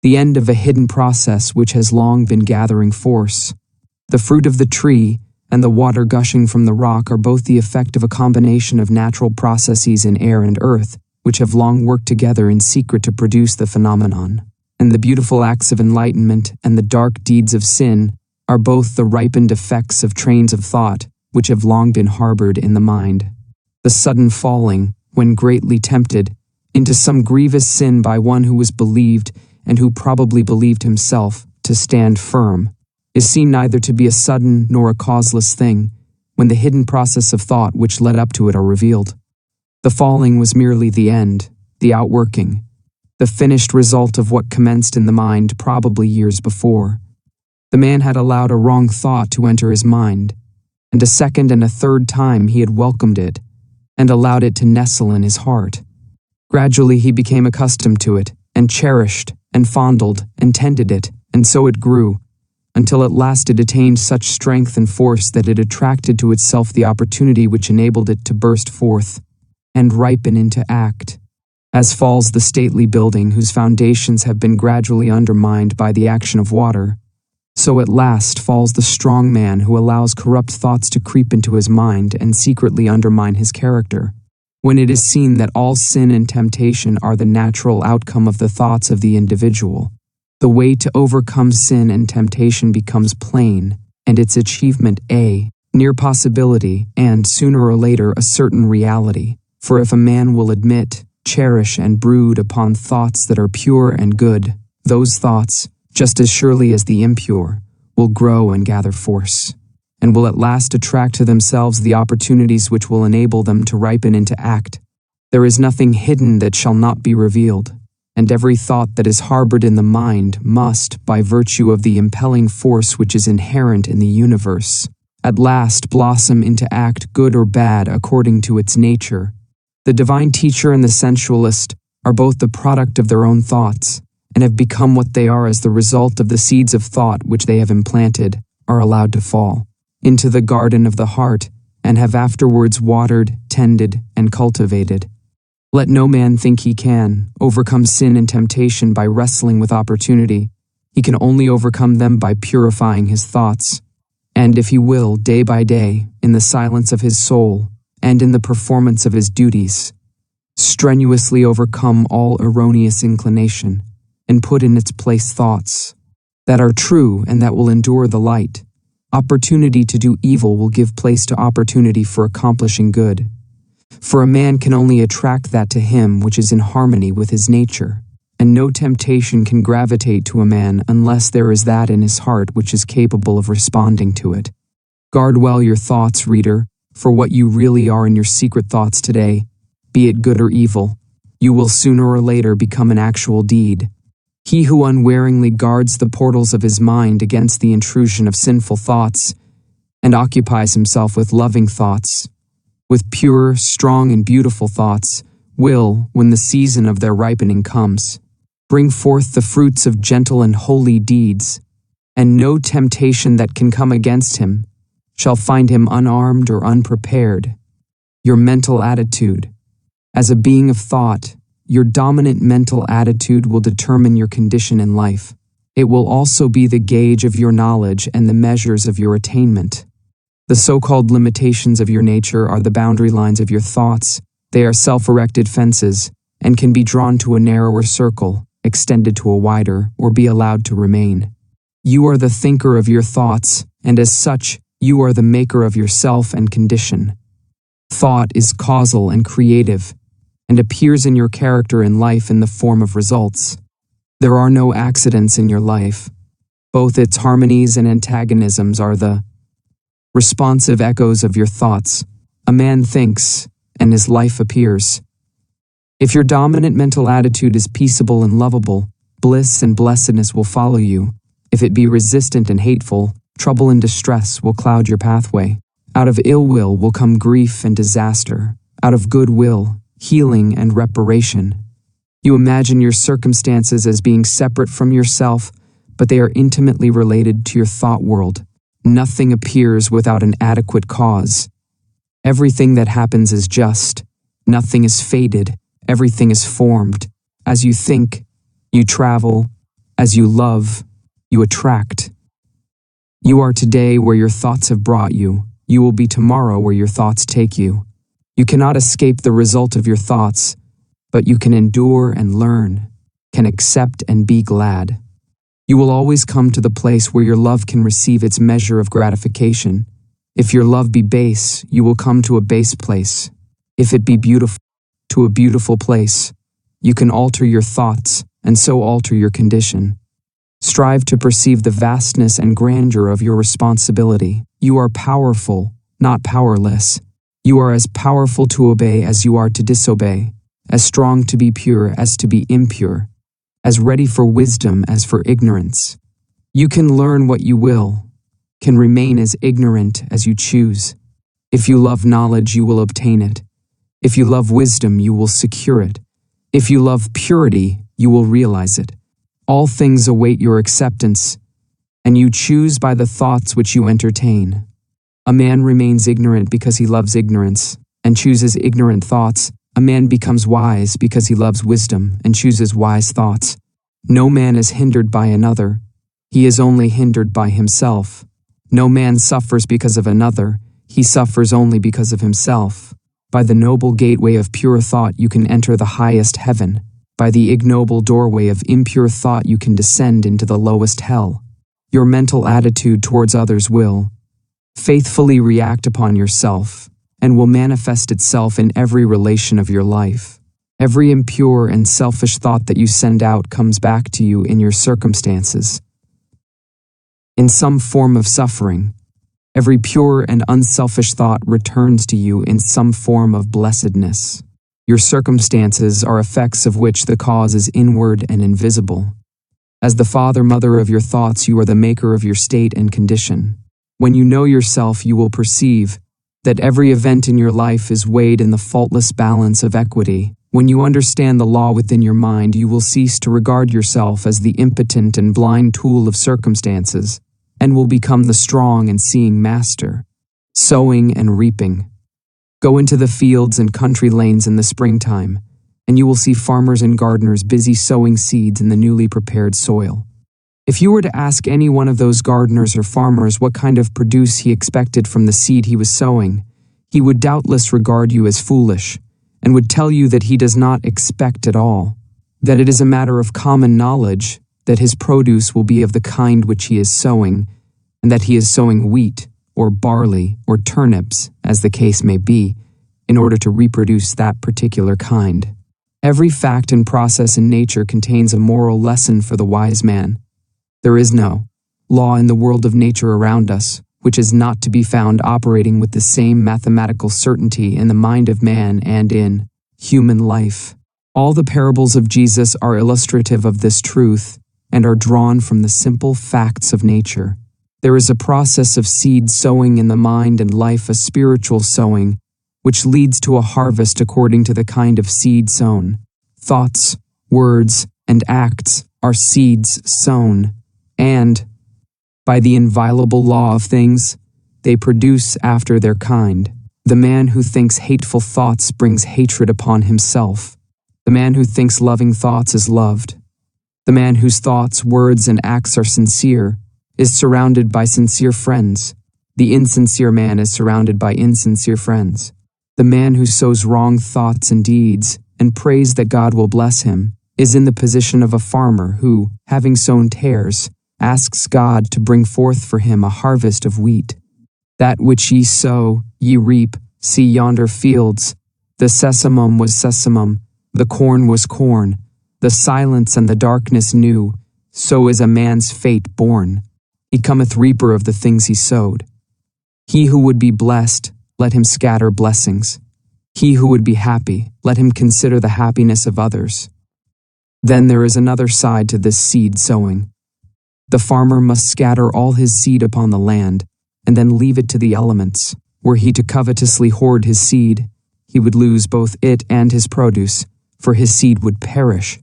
the end of a hidden process which has long been gathering force. The fruit of the tree and the water gushing from the rock are both the effect of a combination of natural processes in air and earth, which have long worked together in secret to produce the phenomenon. And the beautiful acts of enlightenment and the dark deeds of sin are both the ripened effects of trains of thought, which have long been harbored in the mind. The sudden falling, when greatly tempted, into some grievous sin by one who was believed, and who probably believed himself, to stand firm, is seen neither to be a sudden nor a causeless thing, when the hidden process of thought which led up to it are revealed. The falling was merely the end, the outworking, the finished result of what commenced in the mind probably years before. The man had allowed a wrong thought to enter his mind, and a second and a third time he had welcomed it, and allowed it to nestle in his heart. Gradually he became accustomed to it, and cherished, and fondled, and tended it, and so it grew, until at last it attained such strength and force that it attracted to itself the opportunity which enabled it to burst forth, and ripen into act. As falls the stately building whose foundations have been gradually undermined by the action of water, so at last falls the strong man who allows corrupt thoughts to creep into his mind and secretly undermine his character. When it is seen that all sin and temptation are the natural outcome of the thoughts of the individual, the way to overcome sin and temptation becomes plain, and its achievement a near possibility and, sooner or later, a certain reality. For if a man will admit, cherish, and brood upon thoughts that are pure and good, those thoughts, just as surely as the impure, will grow and gather force, and will at last attract to themselves the opportunities which will enable them to ripen into act. There is nothing hidden that shall not be revealed, and every thought that is harbored in the mind must, by virtue of the impelling force which is inherent in the universe, at last blossom into act, good or bad, according to its nature. The divine teacher and the sensualist are both the product of their own thoughts, and have become what they are as the result of the seeds of thought which they have implanted, are allowed to fall into the garden of the heart, and have afterwards watered, tended, and cultivated. Let no man think he can overcome sin and temptation by wrestling with opportunity. He can only overcome them by purifying his thoughts, and if he will, day by day, in the silence of his soul, and in the performance of his duties, strenuously overcome all erroneous inclination, and put in its place thoughts that are true and that will endure the light. Opportunity to do evil will give place to opportunity for accomplishing good. For a man can only attract that to him which is in harmony with his nature, and no temptation can gravitate to a man unless there is that in his heart which is capable of responding to it. Guard well your thoughts, reader, for what you really are in your secret thoughts today, be it good or evil, you will sooner or later become an actual deed. He who unwaringly guards the portals of his mind against the intrusion of sinful thoughts, and occupies himself with loving thoughts, with pure, strong, and beautiful thoughts, will, when the season of their ripening comes, bring forth the fruits of gentle and holy deeds, and no temptation that can come against him shall find him unarmed or unprepared. Your mental attitude. As a being of thought, your dominant mental attitude will determine your condition in life. It will also be the gauge of your knowledge and the measures of your attainment. The so-called limitations of your nature are the boundary lines of your thoughts. They are self-erected fences and can be drawn to a narrower circle, extended to a wider, or be allowed to remain. You are the thinker of your thoughts, and as such, you are the maker of yourself and condition. Thought is causal and creative, and appears in your character in life in the form of results. There are no accidents in your life. Both its harmonies and antagonisms are the responsive echoes of your thoughts. A man thinks, and his life appears. If your dominant mental attitude is peaceable and lovable, bliss and blessedness will follow you. If it be resistant and hateful, trouble and distress will cloud your pathway. Out of ill will will come grief and disaster. Out of good will, healing and reparation. You imagine your circumstances as being separate from yourself, but they are intimately related to your thought world. Nothing appears without an adequate cause. Everything that happens is just. Nothing is fated. Everything is formed. As you think, you travel. As you love, you attract. You are today where your thoughts have brought you. You will be tomorrow where your thoughts take you. You cannot escape the result of your thoughts, but you can endure and learn, can accept and be glad. You will always come to the place where your love can receive its measure of gratification. If your love be base, you will come to a base place. If it be beautiful, to a beautiful place. You can alter your thoughts, and so alter your condition. Strive to perceive the vastness and grandeur of your responsibility. You are powerful, not powerless. You are as powerful to obey as you are to disobey, as strong to be pure as to be impure, as ready for wisdom as for ignorance. You can learn what you will, can remain as ignorant as you choose. If you love knowledge, you will obtain it. If you love wisdom, you will secure it. If you love purity, you will realize it. All things await your acceptance, and you choose by the thoughts which you entertain. A man remains ignorant because he loves ignorance, and chooses ignorant thoughts. A man becomes wise because he loves wisdom, and chooses wise thoughts. No man is hindered by another. He is only hindered by himself. No man suffers because of another. He suffers only because of himself. By the noble gateway of pure thought you can enter the highest heaven. By the ignoble doorway of impure thought you can descend into the lowest hell. Your mental attitude towards others will faithfully react upon yourself, and will manifest itself in every relation of your life. Every impure and selfish thought that you send out comes back to you in your circumstances, in some form of suffering. Every pure and unselfish thought returns to you in some form of blessedness. Your circumstances are effects of which the cause is inward and invisible. As the father-mother of your thoughts, you are the maker of your state and condition. When you know yourself, you will perceive that every event in your life is weighed in the faultless balance of equity. When you understand the law within your mind, you will cease to regard yourself as the impotent and blind tool of circumstances, and will become the strong and seeing master. Sowing and reaping. Go into the fields and country lanes in the springtime, and you will see farmers and gardeners busy sowing seeds in the newly prepared soil. If you were to ask any one of those gardeners or farmers what kind of produce he expected from the seed he was sowing, he would doubtless regard you as foolish, and would tell you that he does not expect at all, that it is a matter of common knowledge that his produce will be of the kind which he is sowing, and that he is sowing wheat, or barley, or turnips, as the case may be, in order to reproduce that particular kind. Every fact and process in nature contains a moral lesson for the wise man. There is no law in the world of nature around us which is not to be found operating with the same mathematical certainty in the mind of man and in human life. All the parables of Jesus are illustrative of this truth and are drawn from the simple facts of nature. There is a process of seed sowing in the mind and life, a spiritual sowing, which leads to a harvest according to the kind of seed sown. Thoughts, words, and acts are seeds sown, and, by the inviolable law of things, they produce after their kind. The man who thinks hateful thoughts brings hatred upon himself. The man who thinks loving thoughts is loved. The man whose thoughts, words, and acts are sincere is surrounded by sincere friends. The insincere man is surrounded by insincere friends. The man who sows wrong thoughts and deeds and prays that God will bless him is in the position of a farmer who, having sown tares, asks God to bring forth for him a harvest of wheat. That which ye sow, ye reap. See yonder fields. The sesamum was sesamum, the corn was corn. The silence and the darkness knew, so is a man's fate born. He cometh reaper of the things he sowed. He who would be blessed, let him scatter blessings. He who would be happy, let him consider the happiness of others. Then there is another side to this seed sowing. The farmer must scatter all his seed upon the land, and then leave it to the elements. Were he to covetously hoard his seed, he would lose both it and his produce, for his seed would perish.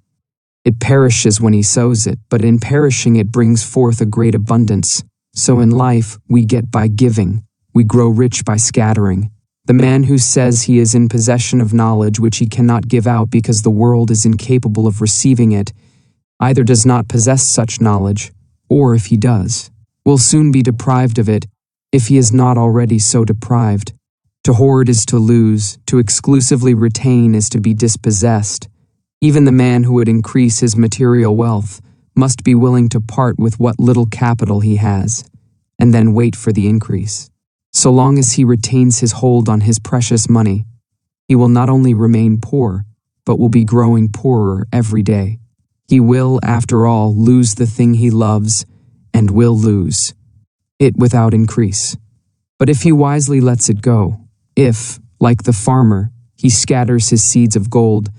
It perishes when he sows it, but in perishing it brings forth a great abundance. So in life, we get by giving, we grow rich by scattering. The man who says he is in possession of knowledge which he cannot give out because the world is incapable of receiving it, either does not possess such knowledge, or if he does, will soon be deprived of it, if he is not already so deprived. To hoard is to lose, to exclusively retain is to be dispossessed. Even the man who would increase his material wealth must be willing to part with what little capital he has, and then wait for the increase. So long as he retains his hold on his precious money, he will not only remain poor, but will be growing poorer every day. He will, after all, lose the thing he loves, and will lose it without increase. But if he wisely lets it go, if, like the farmer, he scatters his seeds of gold,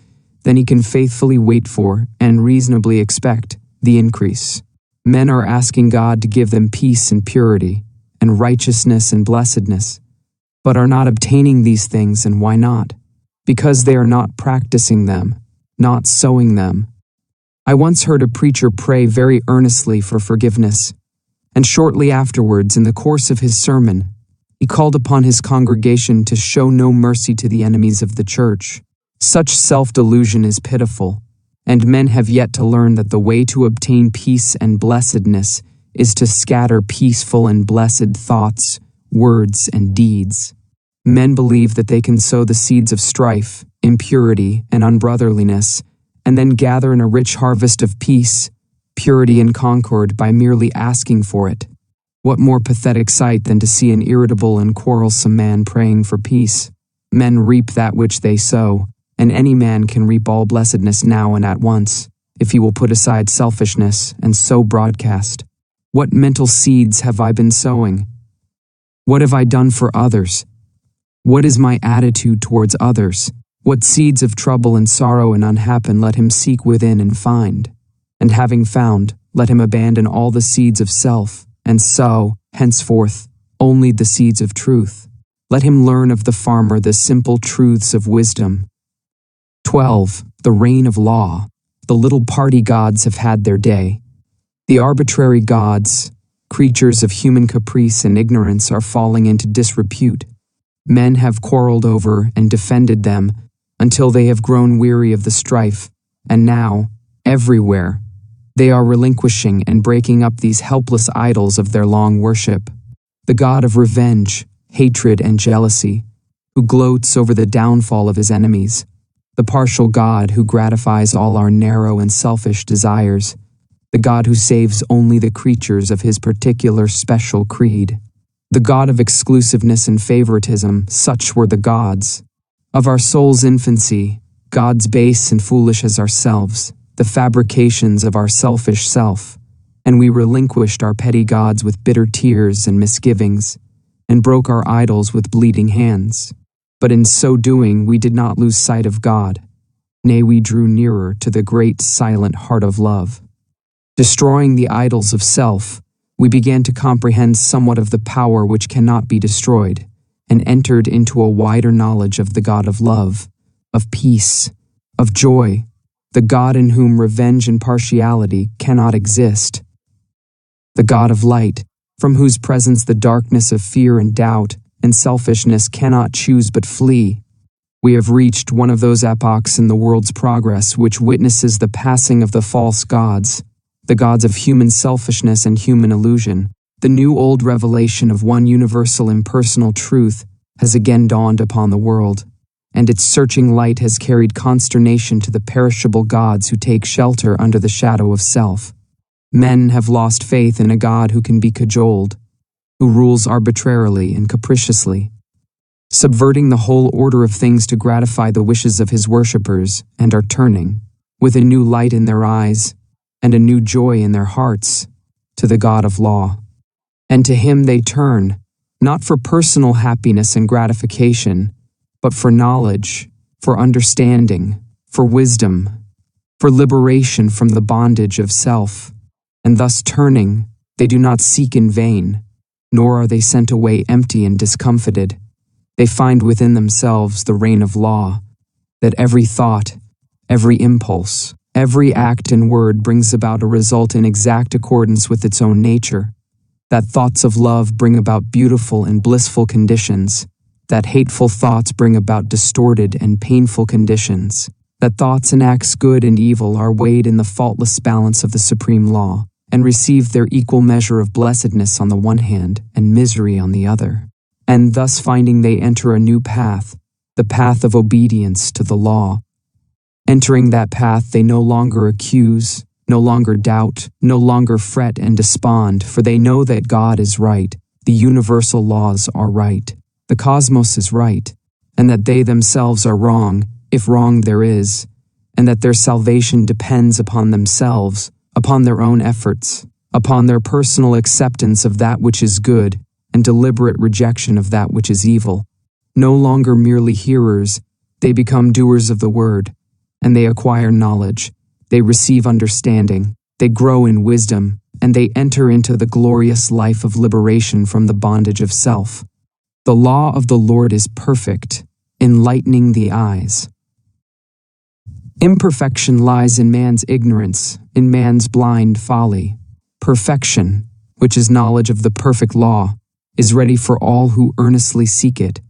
then he can faithfully wait for and reasonably expect the increase. Men are asking God to give them peace and purity, and righteousness and blessedness, but are not obtaining these things, and why not? Because they are not practicing them, not sowing them. I once heard a preacher pray very earnestly for forgiveness, and shortly afterwards, in the course of his sermon, he called upon his congregation to show no mercy to the enemies of the church. Such self-delusion is pitiful, and men have yet to learn that the way to obtain peace and blessedness is to scatter peaceful and blessed thoughts, words, and deeds. Men believe that they can sow the seeds of strife, impurity, and unbrotherliness, and then gather in a rich harvest of peace, purity, and concord by merely asking for it. What more pathetic sight than to see an irritable and quarrelsome man praying for peace? Men reap that which they sow, and any man can reap all blessedness now and at once, if he will put aside selfishness and sow broadcast. What mental seeds have I been sowing? What have I done for others? What is my attitude towards others? What seeds of trouble and sorrow and unhappen let him seek within and find. And having found, let him abandon all the seeds of self, and sow, henceforth, only the seeds of truth. Let him learn of the farmer the simple truths of wisdom. 12. The reign of law. The little party gods have had their day. The arbitrary gods, creatures of human caprice and ignorance, are falling into disrepute. Men have quarreled over and defended them until they have grown weary of the strife, and now, everywhere, they are relinquishing and breaking up these helpless idols of their long worship. The god of revenge, hatred, and jealousy, who gloats over the downfall of his enemies. The partial God who gratifies all our narrow and selfish desires. The God who saves only the creatures of his particular special creed. The God of exclusiveness and favoritism, such were the gods. Of our soul's infancy, God's base and foolish as ourselves, the fabrications of our selfish self, and we relinquished our petty gods with bitter tears and misgivings, and broke our idols with bleeding hands. But in so doing we did not lose sight of God. Nay, we drew nearer to the great silent heart of love. Destroying the idols of self, we began to comprehend somewhat of the power which cannot be destroyed, and entered into a wider knowledge of the God of love, of peace, of joy, the God in whom revenge and partiality cannot exist, the God of light, from whose presence the darkness of fear and doubt and selfishness cannot choose but flee. We have reached one of those epochs in the world's progress which witnesses the passing of the false gods, the gods of human selfishness and human illusion. The new old revelation of one universal impersonal truth has again dawned upon the world, and its searching light has carried consternation to the perishable gods who take shelter under the shadow of self. Men have lost faith in a God who can be cajoled, who rules arbitrarily and capriciously, subverting the whole order of things to gratify the wishes of his worshippers, and are turning, with a new light in their eyes and a new joy in their hearts, to the God of law. And to him they turn, not for personal happiness and gratification, but for knowledge, for understanding, for wisdom, for liberation from the bondage of self. And thus turning, they do not seek in vain, nor are they sent away empty and discomfited. They find within themselves the reign of law, that every thought, every impulse, every act and word brings about a result in exact accordance with its own nature, that thoughts of love bring about beautiful and blissful conditions, that hateful thoughts bring about distorted and painful conditions, that thoughts and acts good and evil are weighed in the faultless balance of the supreme law, and receive their equal measure of blessedness on the one hand and misery on the other. And thus finding they enter a new path, the path of obedience to the law. Entering that path they no longer accuse, no longer doubt, no longer fret and despond, for they know that God is right, the universal laws are right, the cosmos is right, and that they themselves are wrong, if wrong there is, and that their salvation depends upon themselves, upon their own efforts, upon their personal acceptance of that which is good and deliberate rejection of that which is evil. No longer merely hearers, they become doers of the word, and they acquire knowledge, they receive understanding, they grow in wisdom, and they enter into the glorious life of liberation from the bondage of self. The law of the Lord is perfect, enlightening the eyes. Imperfection lies in man's ignorance, in man's blind folly. Perfection, which is knowledge of the perfect law, is ready for all who earnestly seek it.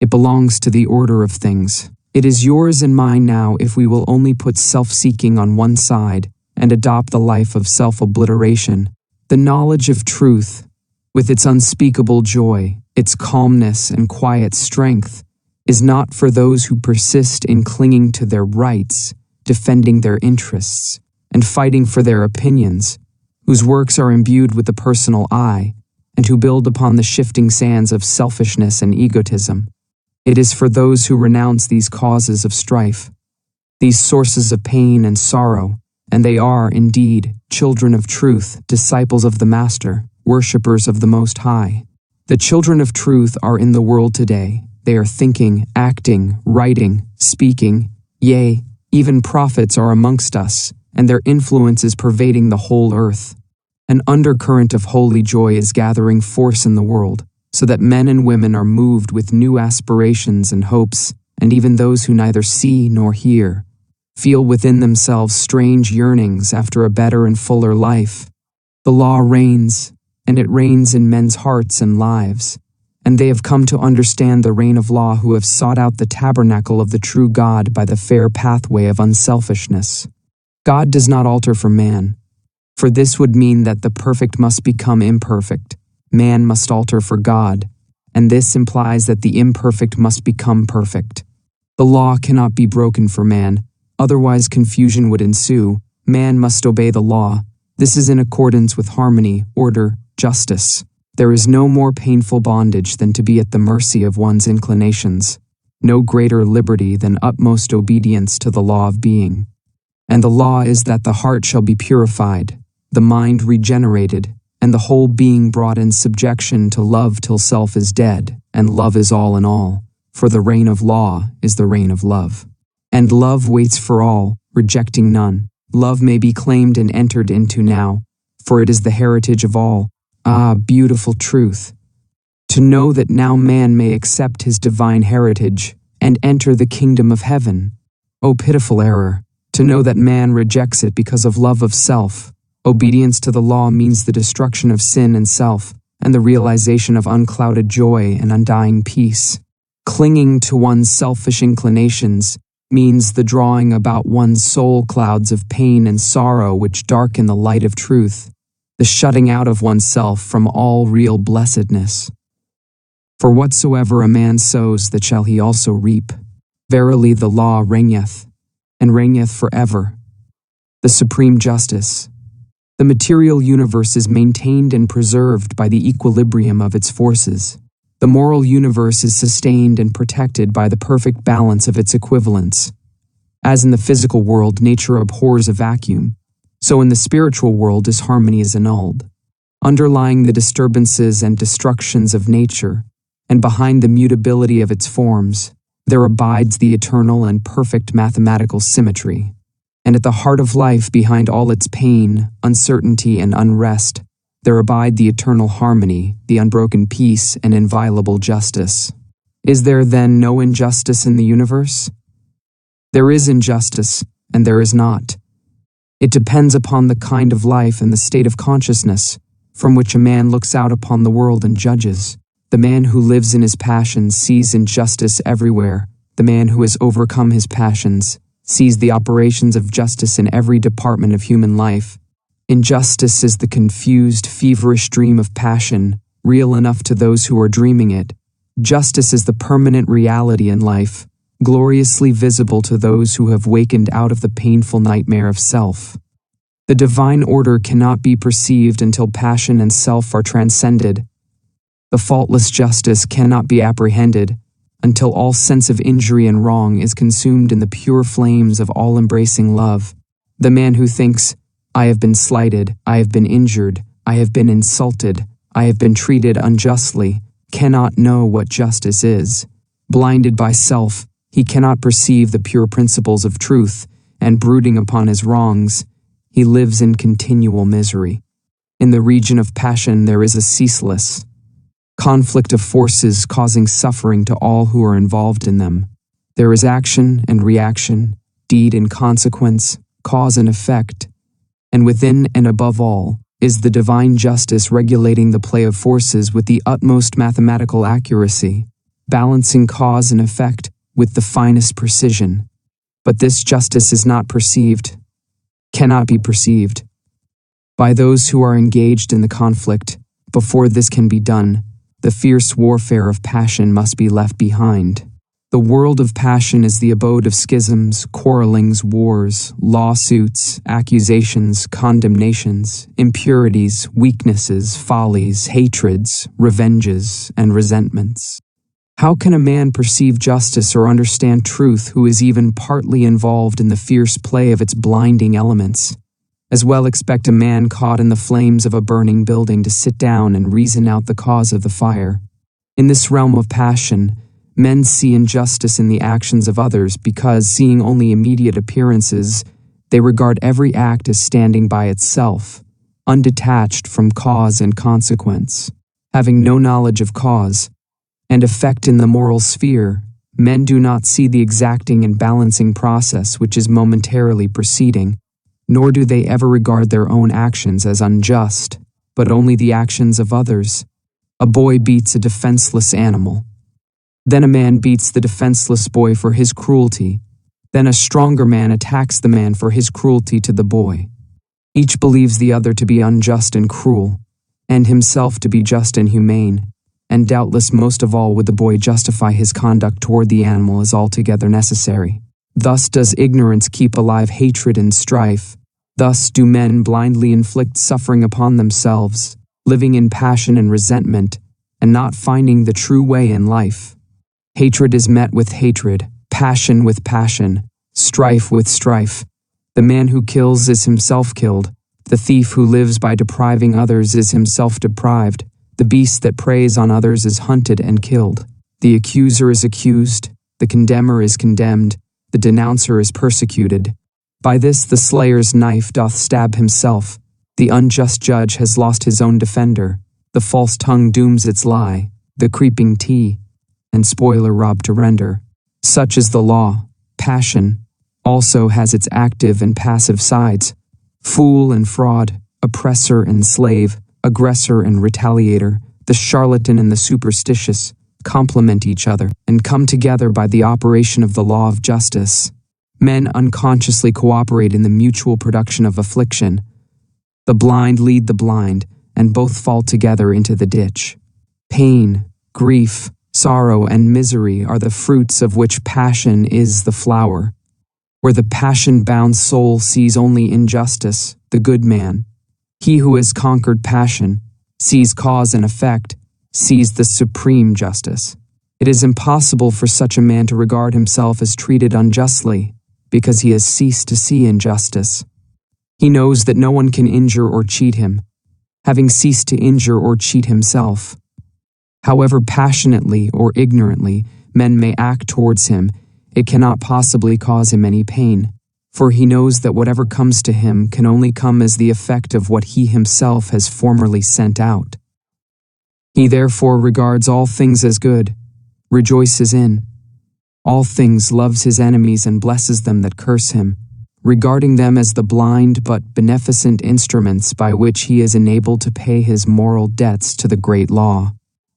It belongs to the order of things. It is yours and mine now if we will only put self-seeking on one side and adopt the life of self-obliteration. The knowledge of truth, with its unspeakable joy, its calmness and quiet strength, is not for those who persist in clinging to their rights, defending their interests, and fighting for their opinions, whose works are imbued with the personal I, and who build upon the shifting sands of selfishness and egotism. It is for those who renounce these causes of strife, these sources of pain and sorrow, and they are, indeed, children of truth, disciples of the Master, worshippers of the Most High. The children of truth are in the world today. They are thinking, acting, writing, speaking, yea, even prophets are amongst us, and their influence is pervading the whole earth. An undercurrent of holy joy is gathering force in the world, so that men and women are moved with new aspirations and hopes, and even those who neither see nor hear feel within themselves strange yearnings after a better and fuller life. The law reigns, and it reigns in men's hearts and lives, and they have come to understand the reign of law who have sought out the tabernacle of the true God by the fair pathway of unselfishness. God does not alter for man, for this would mean that the perfect must become imperfect. Man must alter for God, and this implies that the imperfect must become perfect. The law cannot be broken for man, otherwise confusion would ensue. Man must obey the law. This is in accordance with harmony, order, justice. There is no more painful bondage than to be at the mercy of one's inclinations. no greater liberty than utmost obedience to the law of being. And the law is that the heart shall be purified, the mind regenerated, and the whole being brought in subjection to love till self is dead, and love is all in all, for the reign of law is the reign of love. And love waits for all, rejecting none. Love may be claimed and entered into now, for it is the heritage of all. Ah, beautiful truth! To know that now man may accept his divine heritage and enter the kingdom of heaven. O pitiful error! To know that man rejects it because of love of self. Obedience to the law means the destruction of sin and self, and the realization of unclouded joy and undying peace. Clinging to one's selfish inclinations means the drawing about one's soul clouds of pain and sorrow which darken the light of truth, the shutting out of oneself from all real blessedness. For whatsoever a man sows, that shall he also reap. Verily the law reigneth, and reigneth forever. The supreme justice. The material universe is maintained and preserved by the equilibrium of its forces. The moral universe is sustained and protected by the perfect balance of its equivalents. As in the physical world nature abhors a vacuum, so in the spiritual world disharmony is annulled. Underlying the disturbances and destructions of nature, and behind the mutability of its forms, there abides the eternal and perfect mathematical symmetry. And at the heart of life, behind all its pain, uncertainty, and unrest, there abide the eternal harmony, the unbroken peace, and inviolable justice. Is there then no injustice in the universe? There is injustice, and there is not. It depends upon the kind of life and the state of consciousness from which a man looks out upon the world and judges. The man who lives in his passions sees injustice everywhere. The man who has overcome his passions sees the operations of justice in every department of human life. Injustice is the confused, feverish dream of passion, real enough to those who are dreaming it. Justice is the permanent reality in life, gloriously visible to those who have wakened out of the painful nightmare of self. The divine order cannot be perceived until passion and self are transcended. The faultless justice cannot be apprehended until all sense of injury and wrong is consumed in the pure flames of all-embracing love. The man who thinks, I have been slighted, I have been injured, I have been insulted, I have been treated unjustly, cannot know what justice is. Blinded by self, he cannot perceive the pure principles of truth, and brooding upon his wrongs, he lives in continual misery. In the region of passion there is a ceaseless conflict of forces causing suffering to all who are involved in them. There is action and reaction, deed and consequence, cause and effect, and within and above all is the divine justice regulating the play of forces with the utmost mathematical accuracy, balancing cause and effect with the finest precision. But this justice is not perceived, cannot be perceived, by those who are engaged in the conflict. Before this can be done, the fierce warfare of passion must be left behind. The world of passion is the abode of schisms, quarrelings, wars, lawsuits, accusations, condemnations, impurities, weaknesses, follies, hatreds, revenges, and resentments. How can a man perceive justice or understand truth who is even partly involved in the fierce play of its blinding elements? As well expect a man caught in the flames of a burning building to sit down and reason out the cause of the fire. In this realm of passion, men see injustice in the actions of others because, seeing only immediate appearances, they regard every act as standing by itself, undetached from cause and consequence. Having no knowledge of cause and effect in the moral sphere, men do not see the exacting and balancing process which is momentarily proceeding, nor do they ever regard their own actions as unjust, but only the actions of others. A boy beats a defenseless animal. Then a man beats the defenseless boy for his cruelty. Then a stronger man attacks the man for his cruelty to the boy. Each believes the other to be unjust and cruel, and himself to be just and humane, and doubtless most of all would the boy justify his conduct toward the animal as altogether necessary. Thus does ignorance keep alive hatred and strife. Thus do men blindly inflict suffering upon themselves, living in passion and resentment, and not finding the true way in life. Hatred is met with hatred, passion with passion, strife with strife. The man who kills is himself killed. The thief who lives by depriving others is himself deprived. The beast that preys on others is hunted and killed. The accuser is accused. The condemner is condemned. The denouncer is persecuted. By this the slayer's knife doth stab himself. The unjust judge has lost his own defender. The false tongue dooms its lie. The creeping tea and spoiler rob to render. Such is the law. Passion also has its active and passive sides. Fool and fraud, oppressor and slave, aggressor and retaliator, the charlatan and the superstitious, complement each other and come together by the operation of the law of justice. Men unconsciously cooperate in the mutual production of affliction. The blind lead the blind, and both fall together into the ditch. Pain, grief, sorrow, and misery are the fruits of which passion is the flower. Where the passion-bound soul sees only injustice, the good man, he who has conquered passion, sees cause and effect, sees the supreme justice. It is impossible for such a man to regard himself as treated unjustly, because he has ceased to see injustice. He knows that no one can injure or cheat him, having ceased to injure or cheat himself. However passionately or ignorantly men may act towards him, it cannot possibly cause him any pain, for he knows that whatever comes to him can only come as the effect of what he himself has formerly sent out. He therefore regards all things as good, rejoices in all things, loves his enemies and blesses them that curse him, regarding them as the blind but beneficent instruments by which he is enabled to pay his moral debts to the great law.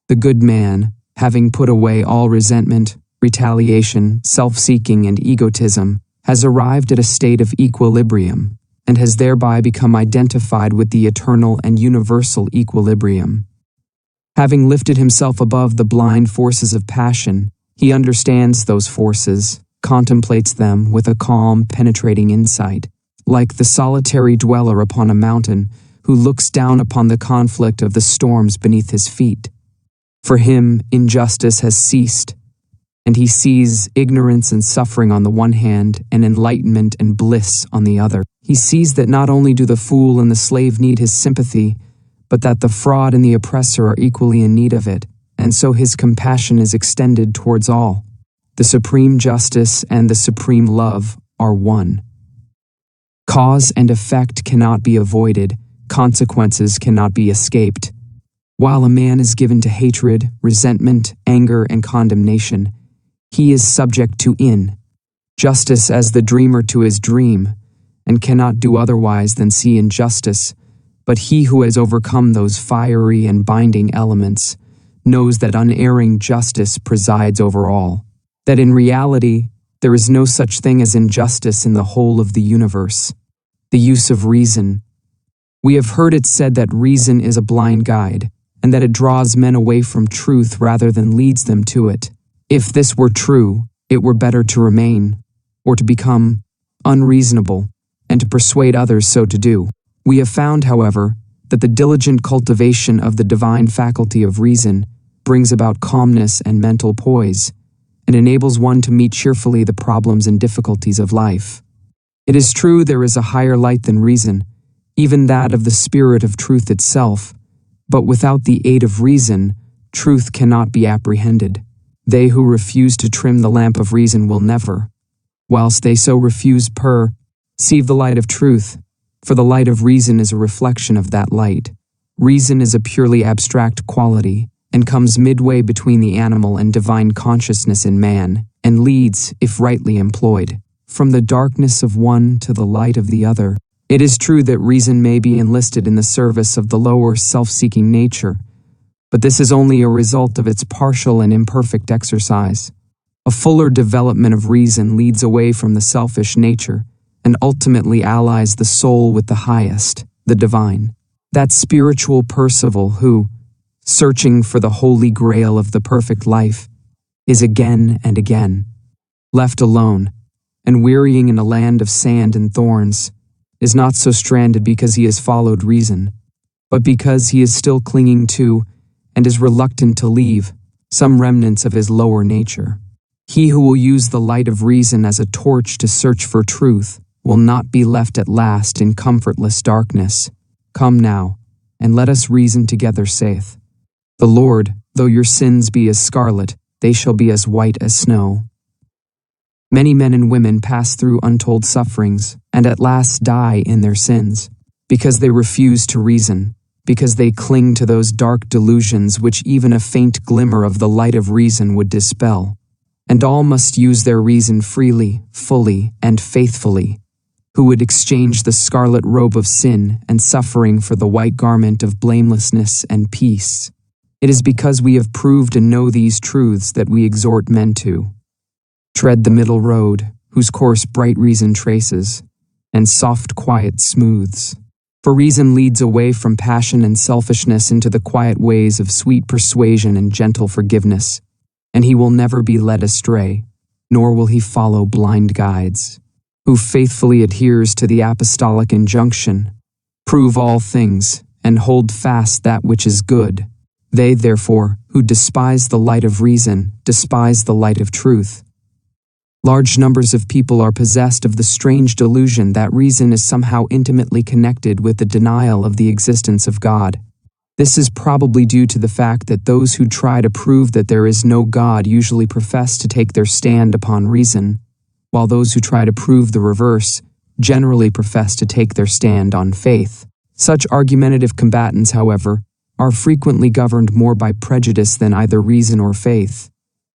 The good man, having put away all resentment, retaliation, self-seeking, and egotism, has arrived at a state of equilibrium, and has thereby become identified with the eternal and universal equilibrium. Having lifted himself above the blind forces of passion, he understands those forces, contemplates them with a calm, penetrating insight, like the solitary dweller upon a mountain who looks down upon the conflict of the storms beneath his feet. For him, injustice has ceased, and he sees ignorance and suffering on the one hand and enlightenment and bliss on the other. He sees that not only do the fool and the slave need his sympathy, but that the fraud and the oppressor are equally in need of it, and so his compassion is extended towards all. The supreme justice and the supreme love are one. Cause and effect cannot be avoided, consequences cannot be escaped. While a man is given to hatred, resentment, anger, and condemnation, he is subject to injustice as the dreamer to his dream, and cannot do otherwise than see injustice. But he who has overcome those fiery and binding elements knows that unerring justice presides over all, that in reality there is no such thing as injustice in the whole of the universe. The use of reason. We have heard it said that reason is a blind guide, and that it draws men away from truth rather than leads them to it. If this were true, it were better to remain, or to become, unreasonable, and to persuade others so to do. We have found, however, that the diligent cultivation of the divine faculty of reason brings about calmness and mental poise, and enables one to meet cheerfully the problems and difficulties of life. It is true there is a higher light than reason, even that of the spirit of truth itself, but without the aid of reason, truth cannot be apprehended. They who refuse to trim the lamp of reason will never, whilst they so refuse, perceive the light of truth, for the light of reason is a reflection of that light. Reason is a purely abstract quality, and comes midway between the animal and divine consciousness in man, and leads, if rightly employed, from the darkness of one to the light of the other. It is true that reason may be enlisted in the service of the lower self-seeking nature, but this is only a result of its partial and imperfect exercise. A fuller development of reason leads away from the selfish nature, and ultimately allies the soul with the highest, the divine. That spiritual Percival who, searching for the holy grail of the perfect life, is again and again left alone, and wearying in a land of sand and thorns, is not so stranded because he has followed reason, but because he is still clinging to, and is reluctant to leave, some remnants of his lower nature. He who will use the light of reason as a torch to search for truth will not be left at last in comfortless darkness. Come now, and let us reason together, saith the Lord, though your sins be as scarlet, they shall be as white as snow. Many men and women pass through untold sufferings and at last die in their sins, because they refuse to reason, because they cling to those dark delusions which even a faint glimmer of the light of reason would dispel. And all must use their reason freely, fully, and faithfully, who would exchange the scarlet robe of sin and suffering for the white garment of blamelessness and peace. It is because we have proved and know these truths that we exhort men to tread the middle road, whose course bright reason traces, and soft quiet smooths. For reason leads away from passion and selfishness into the quiet ways of sweet persuasion and gentle forgiveness, and he will never be led astray, nor will he follow blind guides. Who faithfully adheres to the apostolic injunction, prove all things, and hold fast that which is good. They, therefore, who despise the light of reason, despise the light of truth. Large numbers of people are possessed of the strange delusion that reason is somehow intimately connected with the denial of the existence of God. This is probably due to the fact that those who try to prove that there is no God usually profess to take their stand upon reason, while those who try to prove the reverse generally profess to take their stand on faith. Such argumentative combatants, however, are frequently governed more by prejudice than either reason or faith,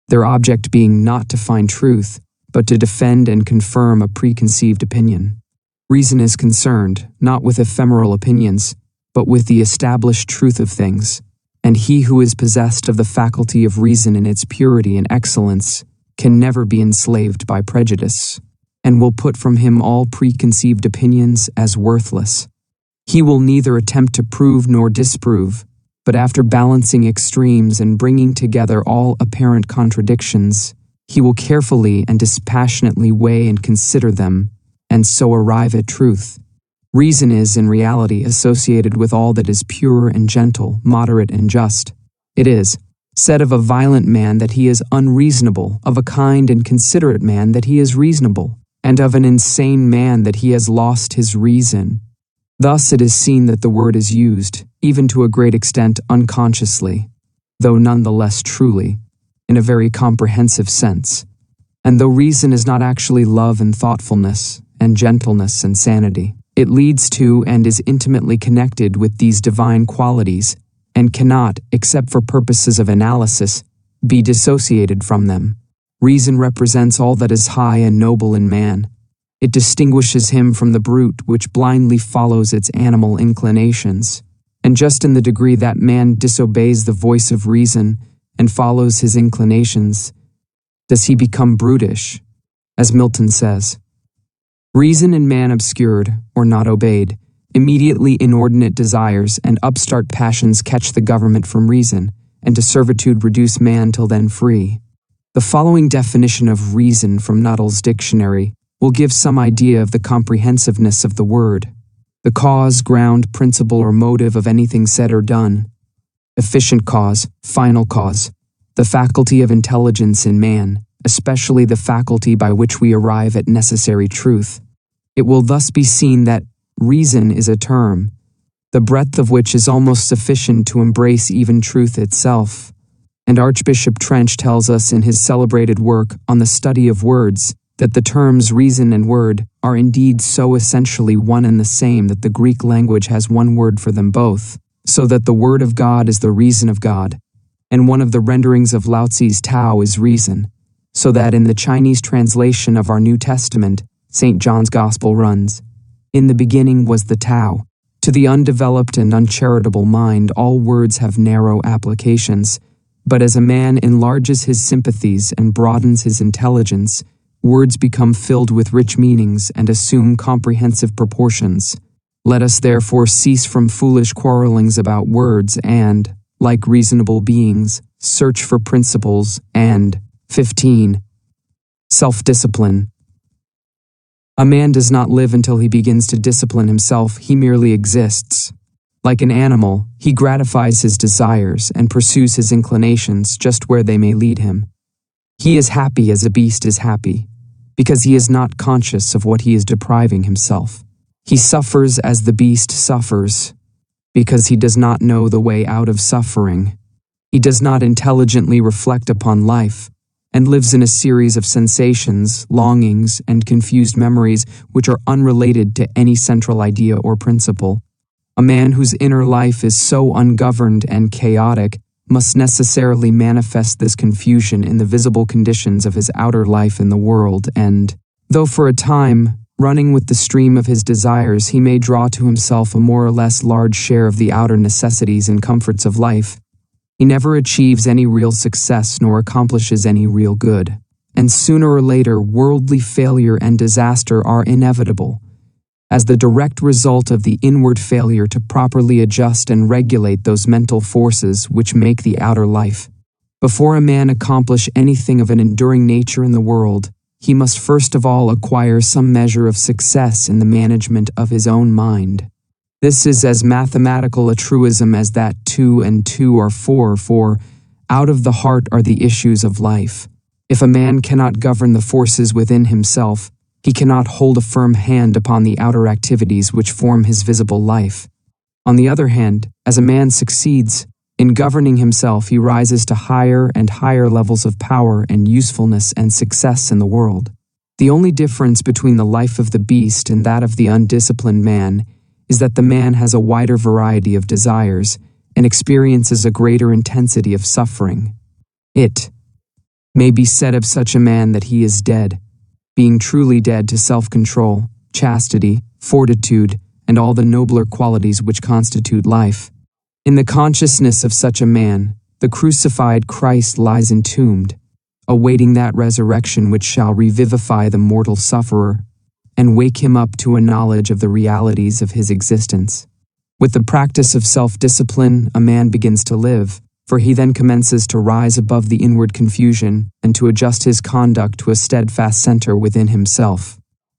their object being not to find truth, but to defend and confirm a preconceived opinion. Reason is concerned not with ephemeral opinions, but with the established truth of things, and he who is possessed of the faculty of reason in its purity and excellence can never be enslaved by prejudice, and will put from him all preconceived opinions as worthless. He will neither attempt to prove nor disprove, but after balancing extremes and bringing together all apparent contradictions, he will carefully and dispassionately weigh and consider them, and so arrive at truth. Reason is, in reality, associated with all that is pure and gentle, moderate and just. It is said of a violent man that he is unreasonable, of a kind and considerate man that he is reasonable, and of an insane man that he has lost his reason. Thus it is seen that the word is used, even to a great extent unconsciously, though none the less truly, in a very comprehensive sense. And though reason is not actually love and thoughtfulness, and gentleness and sanity, it leads to and is intimately connected with these divine qualities, and cannot, except for purposes of analysis, be dissociated from them. Reason represents all that is high and noble in man. It distinguishes him from the brute which blindly follows its animal inclinations, and just in the degree that man disobeys the voice of reason and follows his inclinations, does he become brutish, as Milton says. Reason in man obscured, or not obeyed, immediately inordinate desires and upstart passions catch the government from reason, and to servitude reduce man till then free. The following definition of reason from Nuttall's dictionary will give some idea of the comprehensiveness of the word. The cause, ground, principle, or motive of anything said or done. Efficient cause, final cause. The faculty of intelligence in man, especially the faculty by which we arrive at necessary truth. It will thus be seen that reason is a term, the breadth of which is almost sufficient to embrace even truth itself. And Archbishop Trench tells us in his celebrated work on the study of words that the terms reason and word are indeed so essentially one and the same that the Greek language has one word for them both, so that the word of God is the reason of God, and one of the renderings of Lao Tzu's Tao is reason, so that in the Chinese translation of our New Testament, St. John's Gospel runs, "In the beginning was the Tao." To the undeveloped and uncharitable mind, all words have narrow applications, but as a man enlarges his sympathies and broadens his intelligence, words become filled with rich meanings and assume comprehensive proportions. Let us therefore cease from foolish quarrelings about words and, like reasonable beings, search for principles and 15. Self-discipline. A man does not live until he begins to discipline himself, he merely exists. Like an animal, he gratifies his desires and pursues his inclinations just where they may lead him. He is happy as a beast is happy, because he is not conscious of what he is depriving himself. He suffers as the beast suffers, because he does not know the way out of suffering. He does not intelligently reflect upon life, and lives in a series of sensations, longings, and confused memories which are unrelated to any central idea or principle. A man whose inner life is so ungoverned and chaotic must necessarily manifest this confusion in the visible conditions of his outer life in the world, and, though for a time, running with the stream of his desires, he may draw to himself a more or less large share of the outer necessities and comforts of life, he never achieves any real success nor accomplishes any real good, and sooner or later worldly failure and disaster are inevitable, as the direct result of the inward failure to properly adjust and regulate those mental forces which make the outer life. Before a man accomplish anything of an enduring nature in the world, he must first of all acquire some measure of success in the management of his own mind. This is as mathematical a truism as that 2 and 2 are 4, for out of the heart are the issues of life. If a man cannot govern the forces within himself, he cannot hold a firm hand upon the outer activities which form his visible life. On the other hand, as a man succeeds in governing himself, he rises to higher and higher levels of power and usefulness and success in the world. The only difference between the life of the beast and that of the undisciplined man is that the man has a wider variety of desires and experiences a greater intensity of suffering. It may be said of such a man that he is dead, being truly dead to self-control, chastity, fortitude, and all the nobler qualities which constitute life. In the consciousness of such a man, the crucified Christ lies entombed, awaiting that resurrection which shall revivify the mortal sufferer and wake him up to a knowledge of the realities of his existence. With the practice of self-discipline, a man begins to live, for he then commences to rise above the inward confusion and to adjust his conduct to a steadfast center within himself.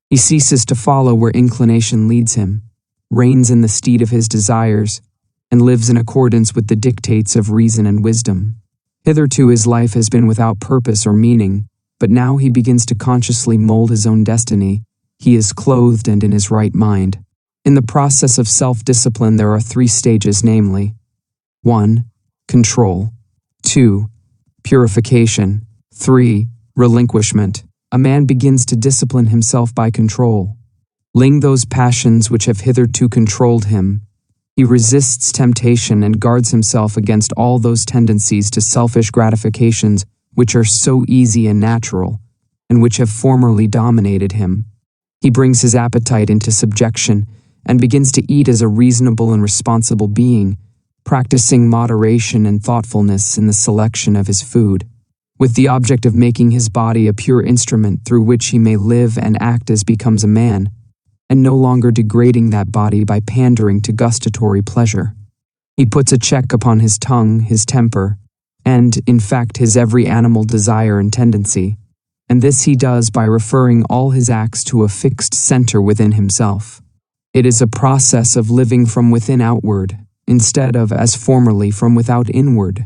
He ceases to follow where inclination leads him, reins in the steed of his desires, and lives in accordance with the dictates of reason and wisdom. Hitherto his life has been without purpose or meaning, but now he begins to consciously mold his own destiny. He is clothed and in his right mind. In the process of self-discipline there are 3 stages, namely 1. Control. 2. Purification. 3. Relinquishment. A man begins to discipline himself by control. Ling those passions which have hitherto controlled him. He resists temptation and guards himself against all those tendencies to selfish gratifications which are so easy and natural, and which have formerly dominated him. He brings his appetite into subjection and begins to eat as a reasonable and responsible being, practicing moderation and thoughtfulness in the selection of his food, with the object of making his body a pure instrument through which he may live and act as becomes a man, and no longer degrading that body by pandering to gustatory pleasure. He puts a check upon his tongue, his temper, and, in fact, his every animal desire and tendency, and this he does by referring all his acts to a fixed center within himself. It is a process of living from within outward, instead of, as formerly, from without inward.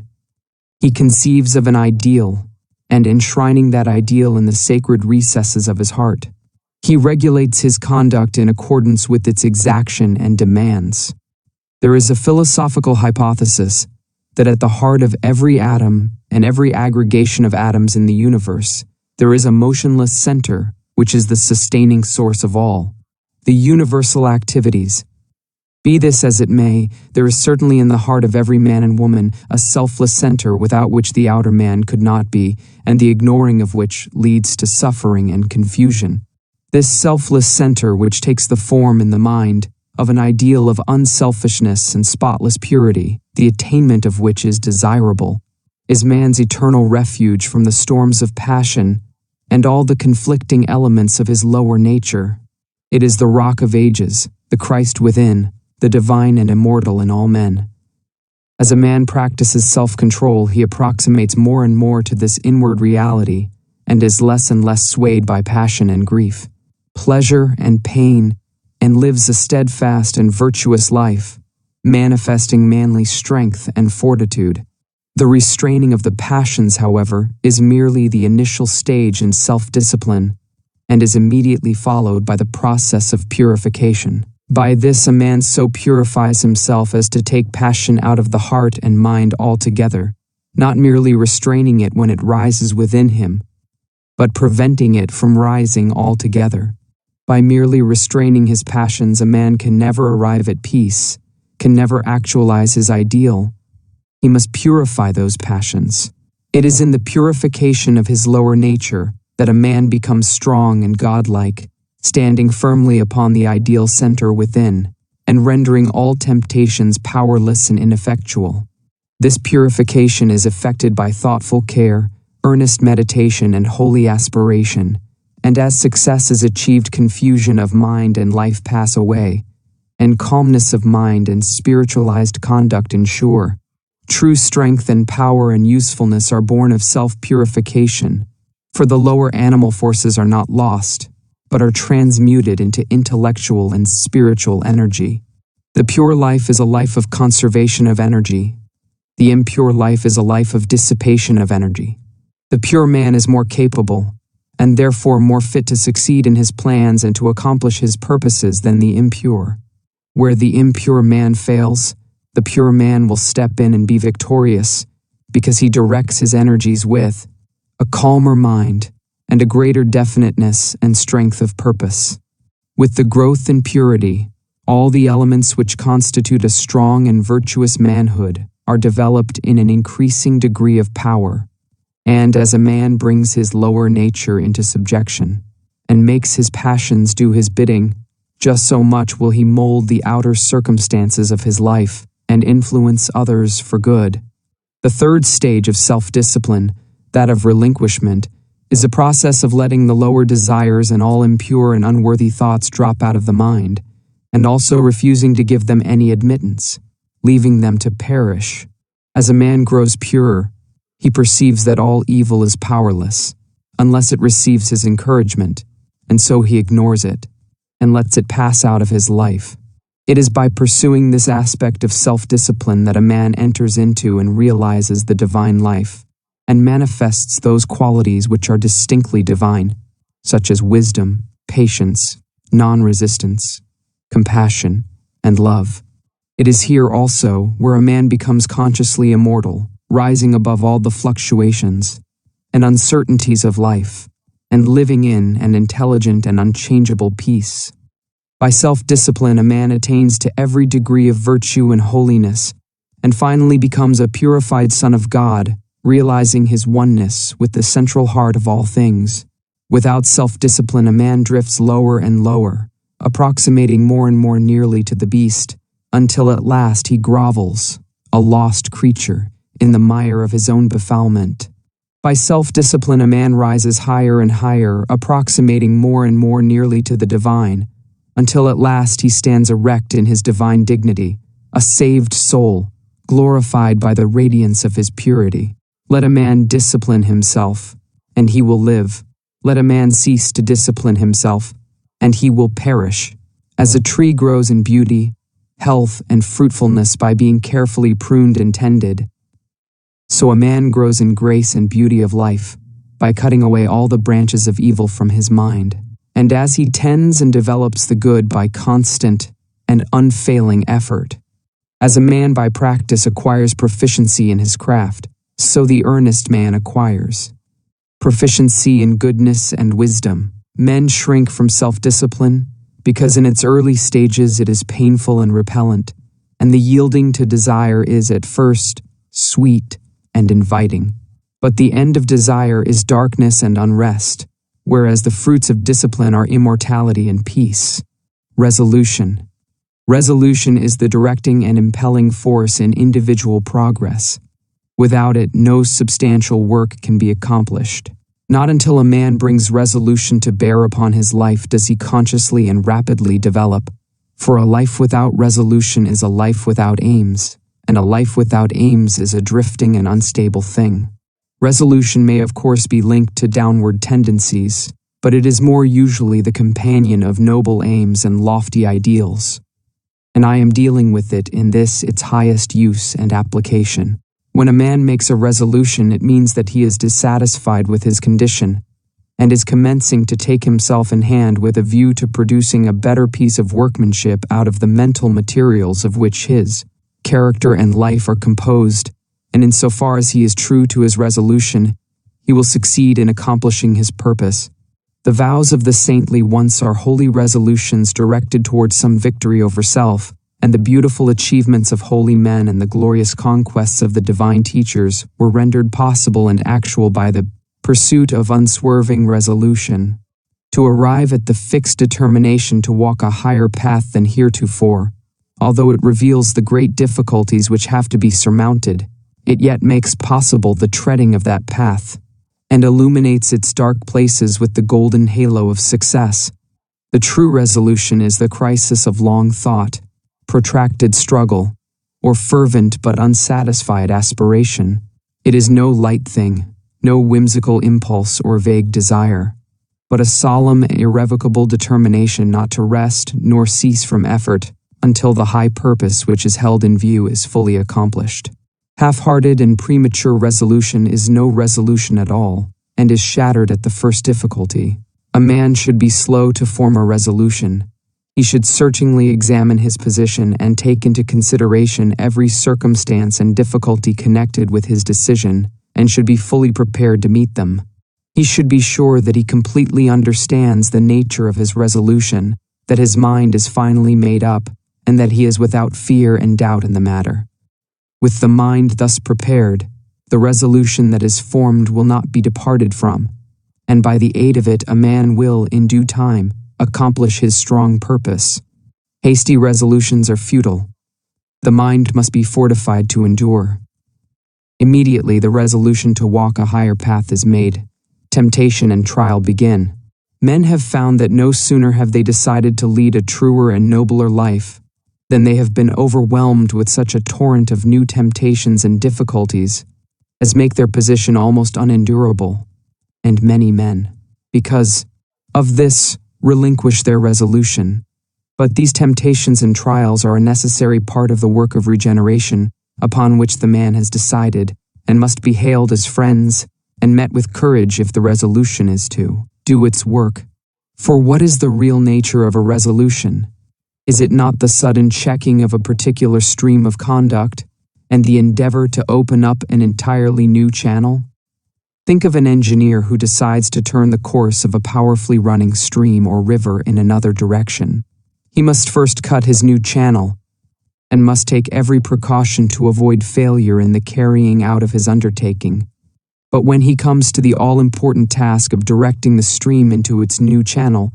He conceives of an ideal, and enshrining that ideal in the sacred recesses of his heart, he regulates his conduct in accordance with its exaction and demands. There is a philosophical hypothesis that at the heart of every atom and every aggregation of atoms in the universe, there is a motionless center, which is the sustaining source of all, the universal activities. Be this as it may, there is certainly in the heart of every man and woman a selfless center without which the outer man could not be, and the ignoring of which leads to suffering and confusion. This selfless center, which takes the form in the mind of an ideal of unselfishness and spotless purity, the attainment of which is desirable, is man's eternal refuge from the storms of passion and all the conflicting elements of his lower nature. It is the rock of ages, the Christ within, the divine and immortal in all men. As a man practices self-control, he approximates more and more to this inward reality and is less and less swayed by passion and grief, pleasure and pain, and lives a steadfast and virtuous life, manifesting manly strength and fortitude. The restraining of the passions, however, is merely the initial stage in self-discipline and is immediately followed by the process of purification. By this, a man so purifies himself as to take passion out of the heart and mind altogether, not merely restraining it when it rises within him, but preventing it from rising altogether. By merely restraining his passions, a man can never arrive at peace, can never actualize his ideal. He must purify those passions. It is in the purification of his lower nature that a man becomes strong and godlike, standing firmly upon the ideal center within, and rendering all temptations powerless and ineffectual. This purification is effected by thoughtful care, earnest meditation, and holy aspiration, and as success is achieved, confusion of mind and life pass away, and calmness of mind and spiritualized conduct ensure. True strength and power and usefulness are born of self-purification, for the lower animal forces are not lost, but are transmuted into intellectual and spiritual energy. The pure life is a life of conservation of energy. The impure life is a life of dissipation of energy. The pure man is more capable, and therefore more fit to succeed in his plans and to accomplish his purposes than the impure. Where the impure man fails, the pure man will step in and be victorious, because he directs his energies with a calmer mind and a greater definiteness and strength of purpose. With the growth in purity, all the elements which constitute a strong and virtuous manhood are developed in an increasing degree of power, and as a man brings his lower nature into subjection and makes his passions do his bidding, just so much will he mold the outer circumstances of his life and influence others for good. The third stage of self-discipline, that of relinquishment, is a process of letting the lower desires and all impure and unworthy thoughts drop out of the mind, and also refusing to give them any admittance, leaving them to perish. As a man grows purer, he perceives that all evil is powerless, unless it receives his encouragement, and so he ignores it, and lets it pass out of his life. It is by pursuing this aspect of self-discipline that a man enters into and realizes the divine life, and manifests those qualities which are distinctly divine, such as wisdom, patience, non-resistance, compassion, and love. It is here also where a man becomes consciously immortal, rising above all the fluctuations and uncertainties of life, and living in an intelligent and unchangeable peace. By self-discipline, a man attains to every degree of virtue and holiness, and finally becomes a purified son of God, realizing his oneness with the central heart of all things. Without self-discipline, a man drifts lower and lower, approximating more and more nearly to the beast, until at last he grovels, a lost creature, in the mire of his own befoulment. By self-discipline, a man rises higher and higher, approximating more and more nearly to the divine, until at last he stands erect in his divine dignity, a saved soul, glorified by the radiance of his purity. Let a man discipline himself, and he will live. Let a man cease to discipline himself, and he will perish. As a tree grows in beauty, health, and fruitfulness by being carefully pruned and tended, so a man grows in grace and beauty of life by cutting away all the branches of evil from his mind. And as he tends and develops the good by constant and unfailing effort, as a man by practice acquires proficiency in his craft, so the earnest man acquires proficiency in goodness and wisdom. Men shrink from self-discipline because in its early stages it is painful and repellent, and the yielding to desire is at first sweet and inviting. But the end of desire is darkness and unrest, whereas the fruits of discipline are immortality and peace. Resolution. Resolution is the directing and impelling force in individual progress. Without it, no substantial work can be accomplished. Not until a man brings resolution to bear upon his life does he consciously and rapidly develop, for a life without resolution is a life without aims, and a life without aims is a drifting and unstable thing. Resolution may of course be linked to downward tendencies, but it is more usually the companion of noble aims and lofty ideals. and I am dealing with it in this its highest use and application. When a man makes a resolution, it means that he is dissatisfied with his condition, and is commencing to take himself in hand with a view to producing a better piece of workmanship out of the mental materials of which his character and life are composed, and insofar as he is true to his resolution, he will succeed in accomplishing his purpose. The vows of the saintly once are holy resolutions directed towards some victory over self, and the beautiful achievements of holy men and the glorious conquests of the divine teachers were rendered possible and actual by the pursuit of unswerving resolution. To arrive at the fixed determination to walk a higher path than heretofore, although it reveals the great difficulties which have to be surmounted, it yet makes possible the treading of that path, and illuminates its dark places with the golden halo of success. The true resolution is the crisis of long thought, protracted struggle, or fervent but unsatisfied aspiration. It is no light thing, no whimsical impulse or vague desire, but a solemn, irrevocable determination not to rest nor cease from effort until the high purpose which is held in view is fully accomplished. Half-hearted and premature resolution is no resolution at all, and is shattered at the first difficulty. A man should be slow to form a resolution. He should searchingly examine his position and take into consideration every circumstance and difficulty connected with his decision, and should be fully prepared to meet them. He should be sure that he completely understands the nature of his resolution, that his mind is finally made up, and that he is without fear and doubt in the matter. With the mind thus prepared, the resolution that is formed will not be departed from, and by the aid of it a man will, in due time, accomplish his strong purpose. Hasty resolutions are futile. The mind must be fortified to endure. Immediately the resolution to walk a higher path is made, temptation and trial begin. Men have found that no sooner have they decided to lead a truer and nobler life than they have been overwhelmed with such a torrent of new temptations and difficulties as make their position almost unendurable, and many men, because of this, relinquish their resolution. But these temptations and trials are a necessary part of the work of regeneration upon which the man has decided, and must be hailed as friends and met with courage if the resolution is to do its work. For what is the real nature of a resolution? Is it not the sudden checking of a particular stream of conduct, and the endeavor to open up an entirely new channel? Think of an engineer who decides to turn the course of a powerfully running stream or river in another direction. He must first cut his new channel, and must take every precaution to avoid failure in the carrying out of his undertaking. But when he comes to the all-important task of directing the stream into its new channel,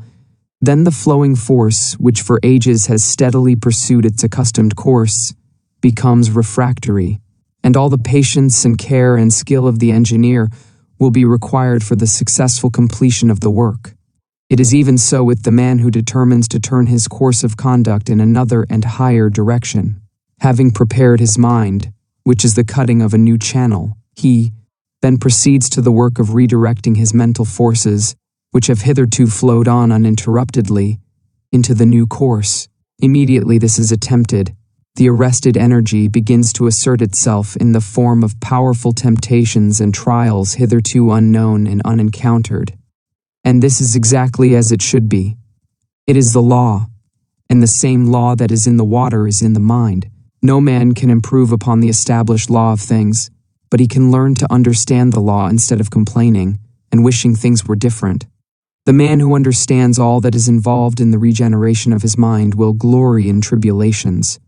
then the flowing force, which for ages has steadily pursued its accustomed course, becomes refractory, and all the patience and care and skill of the engineer will be required for the successful completion of the work. It is even so with the man who determines to turn his course of conduct in another and higher direction. Having prepared his mind, which is the cutting of a new channel, he then proceeds to the work of redirecting his mental forces, which have hitherto flowed on uninterruptedly, into the new course. Immediately this is attempted, the arrested energy begins to assert itself in the form of powerful temptations and trials hitherto unknown and unencountered. And this is exactly as it should be. It is the law, and the same law that is in the water is in the mind. No man can improve upon the established law of things, but he can learn to understand the law instead of complaining and wishing things were different. The man who understands all that is involved in the regeneration of his mind will glory in tribulations,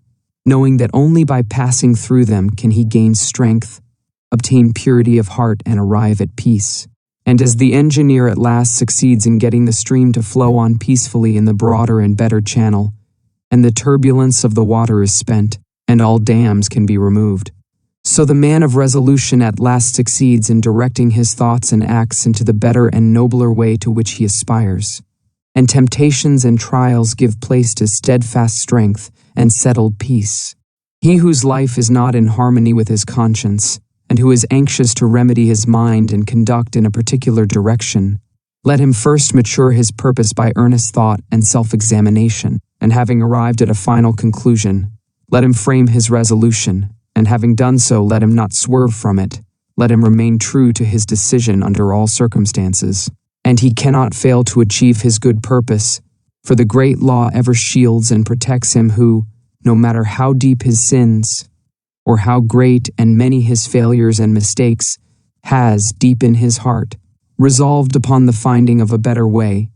knowing that only by passing through them can he gain strength, obtain purity of heart, and arrive at peace. And as the engineer at last succeeds in getting the stream to flow on peacefully in the broader and better channel, and the turbulence of the water is spent, and all dams can be removed, so the man of resolution at last succeeds in directing his thoughts and acts into the better and nobler way to which he aspires. And temptations and trials give place to steadfast strength and settled peace. He whose life is not in harmony with his conscience, and who is anxious to remedy his mind and conduct in a particular direction, let him first mature his purpose by earnest thought and self-examination. and having arrived at a final conclusion, let him frame his resolution, and having done so, let him not swerve from it. Let him remain true to his decision under all circumstances, and he cannot fail to achieve his good purpose, for the great law ever shields and protects him who, no matter how deep his sins, or how great and many his failures and mistakes, has, deep in his heart, resolved upon the finding of a better way,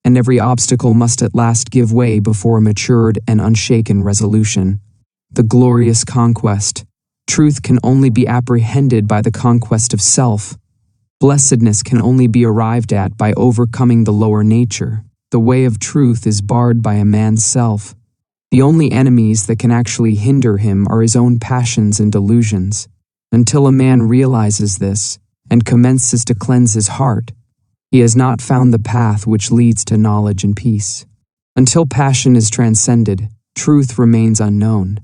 and every obstacle must at last give way before a matured and unshaken resolution. The glorious conquest. Truth can only be apprehended by the conquest of self. Blessedness can only be arrived at by overcoming the lower nature. The way of truth is barred by a man's self. The only enemies that can actually hinder him are his own passions and delusions. Until a man realizes this and commences to cleanse his heart, he has not found the path which leads to knowledge and peace. Until passion is transcended, truth remains unknown.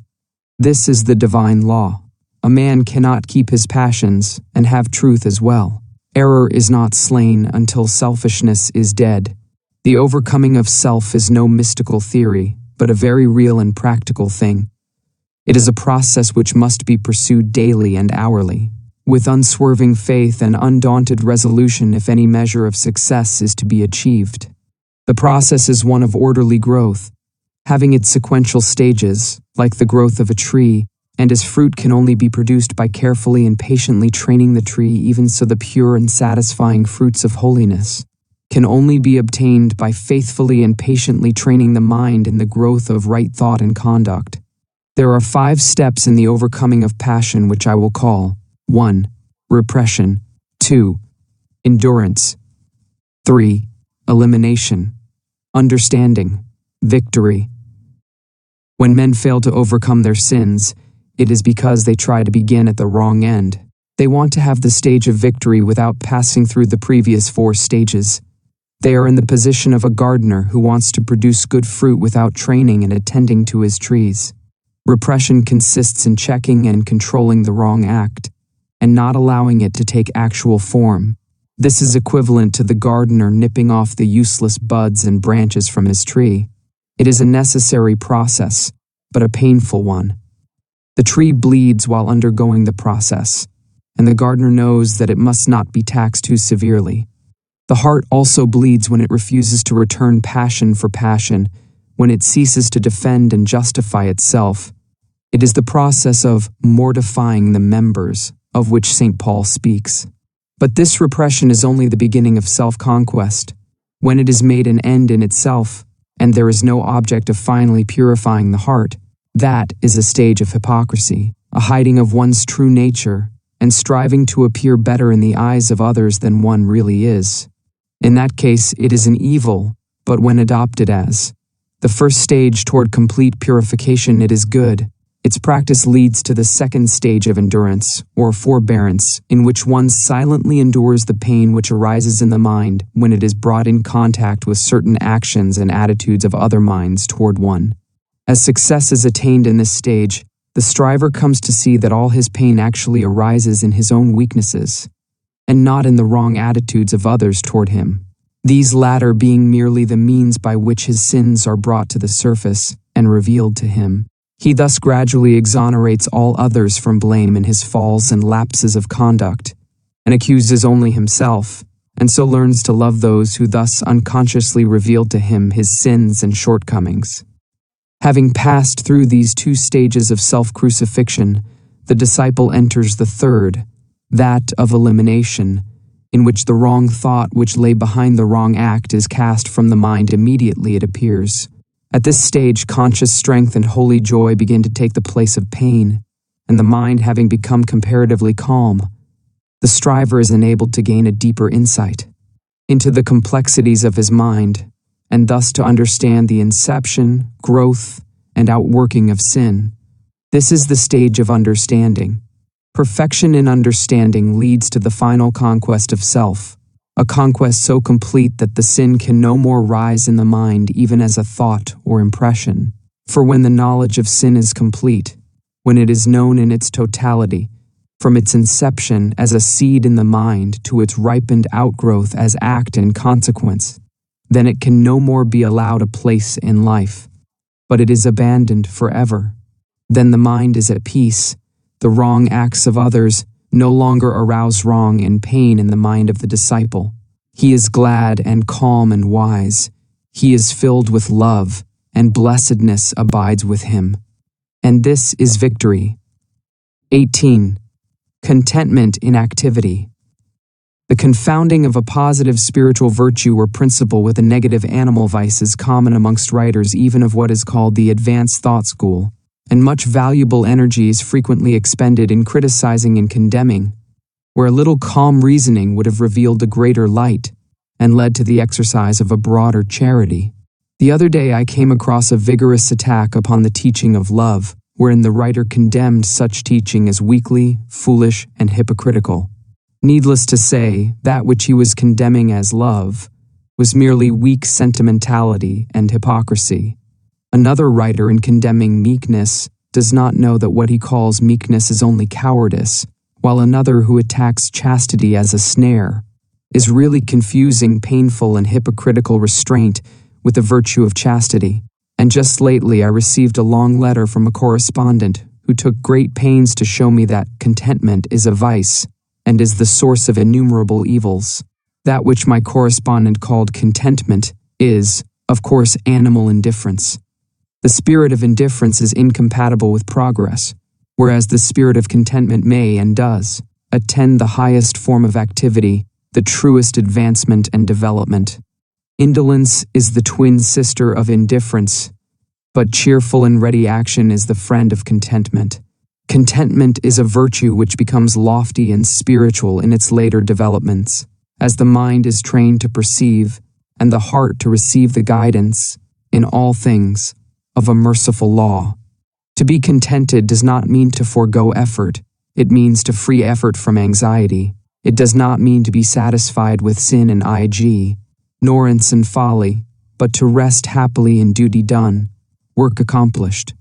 This is the divine law. A man cannot keep his passions and have truth as well. Error is not slain until selfishness is dead. The overcoming of self is no mystical theory, but a very real and practical thing. It is a process which must be pursued daily and hourly, with unswerving faith and undaunted resolution if any measure of success is to be achieved. The process is one of orderly growth, having its sequential stages, like the growth of a tree, and as fruit can only be produced by carefully and patiently training the tree, even so the pure and satisfying fruits of holiness can only be obtained by faithfully and patiently training the mind in the growth of right thought and conduct. There are 5 steps in the overcoming of passion which I will call 1. Repression. 2. Endurance. 3. Elimination. Understanding. Victory. When men fail to overcome their sins, it is because they try to begin at the wrong end. They want to have the stage of victory without passing through the previous 4 stages. They are in the position of a gardener who wants to produce good fruit without training and attending to his trees. Repression consists in checking and controlling the wrong act, and not allowing it to take actual form. This is equivalent to the gardener nipping off the useless buds and branches from his tree. It is a necessary process, but a painful one. The tree bleeds while undergoing the process, and the gardener knows that it must not be taxed too severely. The heart also bleeds when it refuses to return passion for passion, when it ceases to defend and justify itself. It is the process of mortifying the members, of which St. Paul speaks. But this repression is only the beginning of self-conquest. When it is made an end in itself, and there is no object of finally purifying the heart, that is a stage of hypocrisy, a hiding of one's true nature, and striving to appear better in the eyes of others than one really is. In that case, it is an evil, but when adopted as the first stage toward complete purification, it is good. Its practice leads to the second stage of endurance, or forbearance, in which one silently endures the pain which arises in the mind when it is brought in contact with certain actions and attitudes of other minds toward one. As success is attained in this stage, the striver comes to see that all his pain actually arises in his own weaknesses, and not in the wrong attitudes of others toward him, these latter being merely the means by which his sins are brought to the surface and revealed to him. He thus gradually exonerates all others from blame in his falls and lapses of conduct, and accuses only himself, and so learns to love those who thus unconsciously revealed to him his sins and shortcomings. Having passed through these 2 stages of self-crucifixion, the disciple enters the third, that of elimination, in which the wrong thought which lay behind the wrong act is cast from the mind immediately it appears. At this stage, conscious strength and holy joy begin to take the place of pain, and the mind having become comparatively calm, the striver is enabled to gain a deeper insight into the complexities of his mind, and thus to understand the inception, growth, and outworking of sin. This is the stage of understanding. Perfection in understanding leads to the final conquest of self, a conquest so complete that the sin can no more rise in the mind even as a thought or impression. For when the knowledge of sin is complete, when it is known in its totality, from its inception as a seed in the mind to its ripened outgrowth as act and consequence, then it can no more be allowed a place in life. but it is abandoned forever. Then the mind is at peace. The wrong acts of others no longer arouse wrong and pain in the mind of the disciple. He is glad and calm and wise. He is filled with love, and blessedness abides with him. And this is victory. 18. Contentment in activity. The confounding of a positive spiritual virtue or principle with a negative animal vice is common amongst writers even of what is called the advanced thought school, and much valuable energy is frequently expended in criticizing and condemning, where a little calm reasoning would have revealed a greater light and led to the exercise of a broader charity. The other day I came across a vigorous attack upon the teaching of love, wherein the writer condemned such teaching as weakly, foolish, and hypocritical. Needless to say, that which he was condemning as love was merely weak sentimentality and hypocrisy. Another writer, in condemning meekness, does not know that what he calls meekness is only cowardice, while another, who attacks chastity as a snare, is really confusing painful and hypocritical restraint with the virtue of chastity. And just lately I received a long letter from a correspondent who took great pains to show me that contentment is a vice and is the source of innumerable evils. That which my correspondent called contentment is, of course, animal indifference. The spirit of indifference is incompatible with progress, whereas the spirit of contentment may and does attend the highest form of activity, the truest advancement and development. Indolence is the twin sister of indifference, but cheerful and ready action is the friend of contentment. Contentment is a virtue which becomes lofty and spiritual in its later developments, as the mind is trained to perceive and the heart to receive the guidance, in all things, of a merciful law. To be contented does not mean to forego effort. It means to free effort from anxiety. It does not mean to be satisfied with sin and ignorance and folly, but to rest happily in duty done, work accomplished.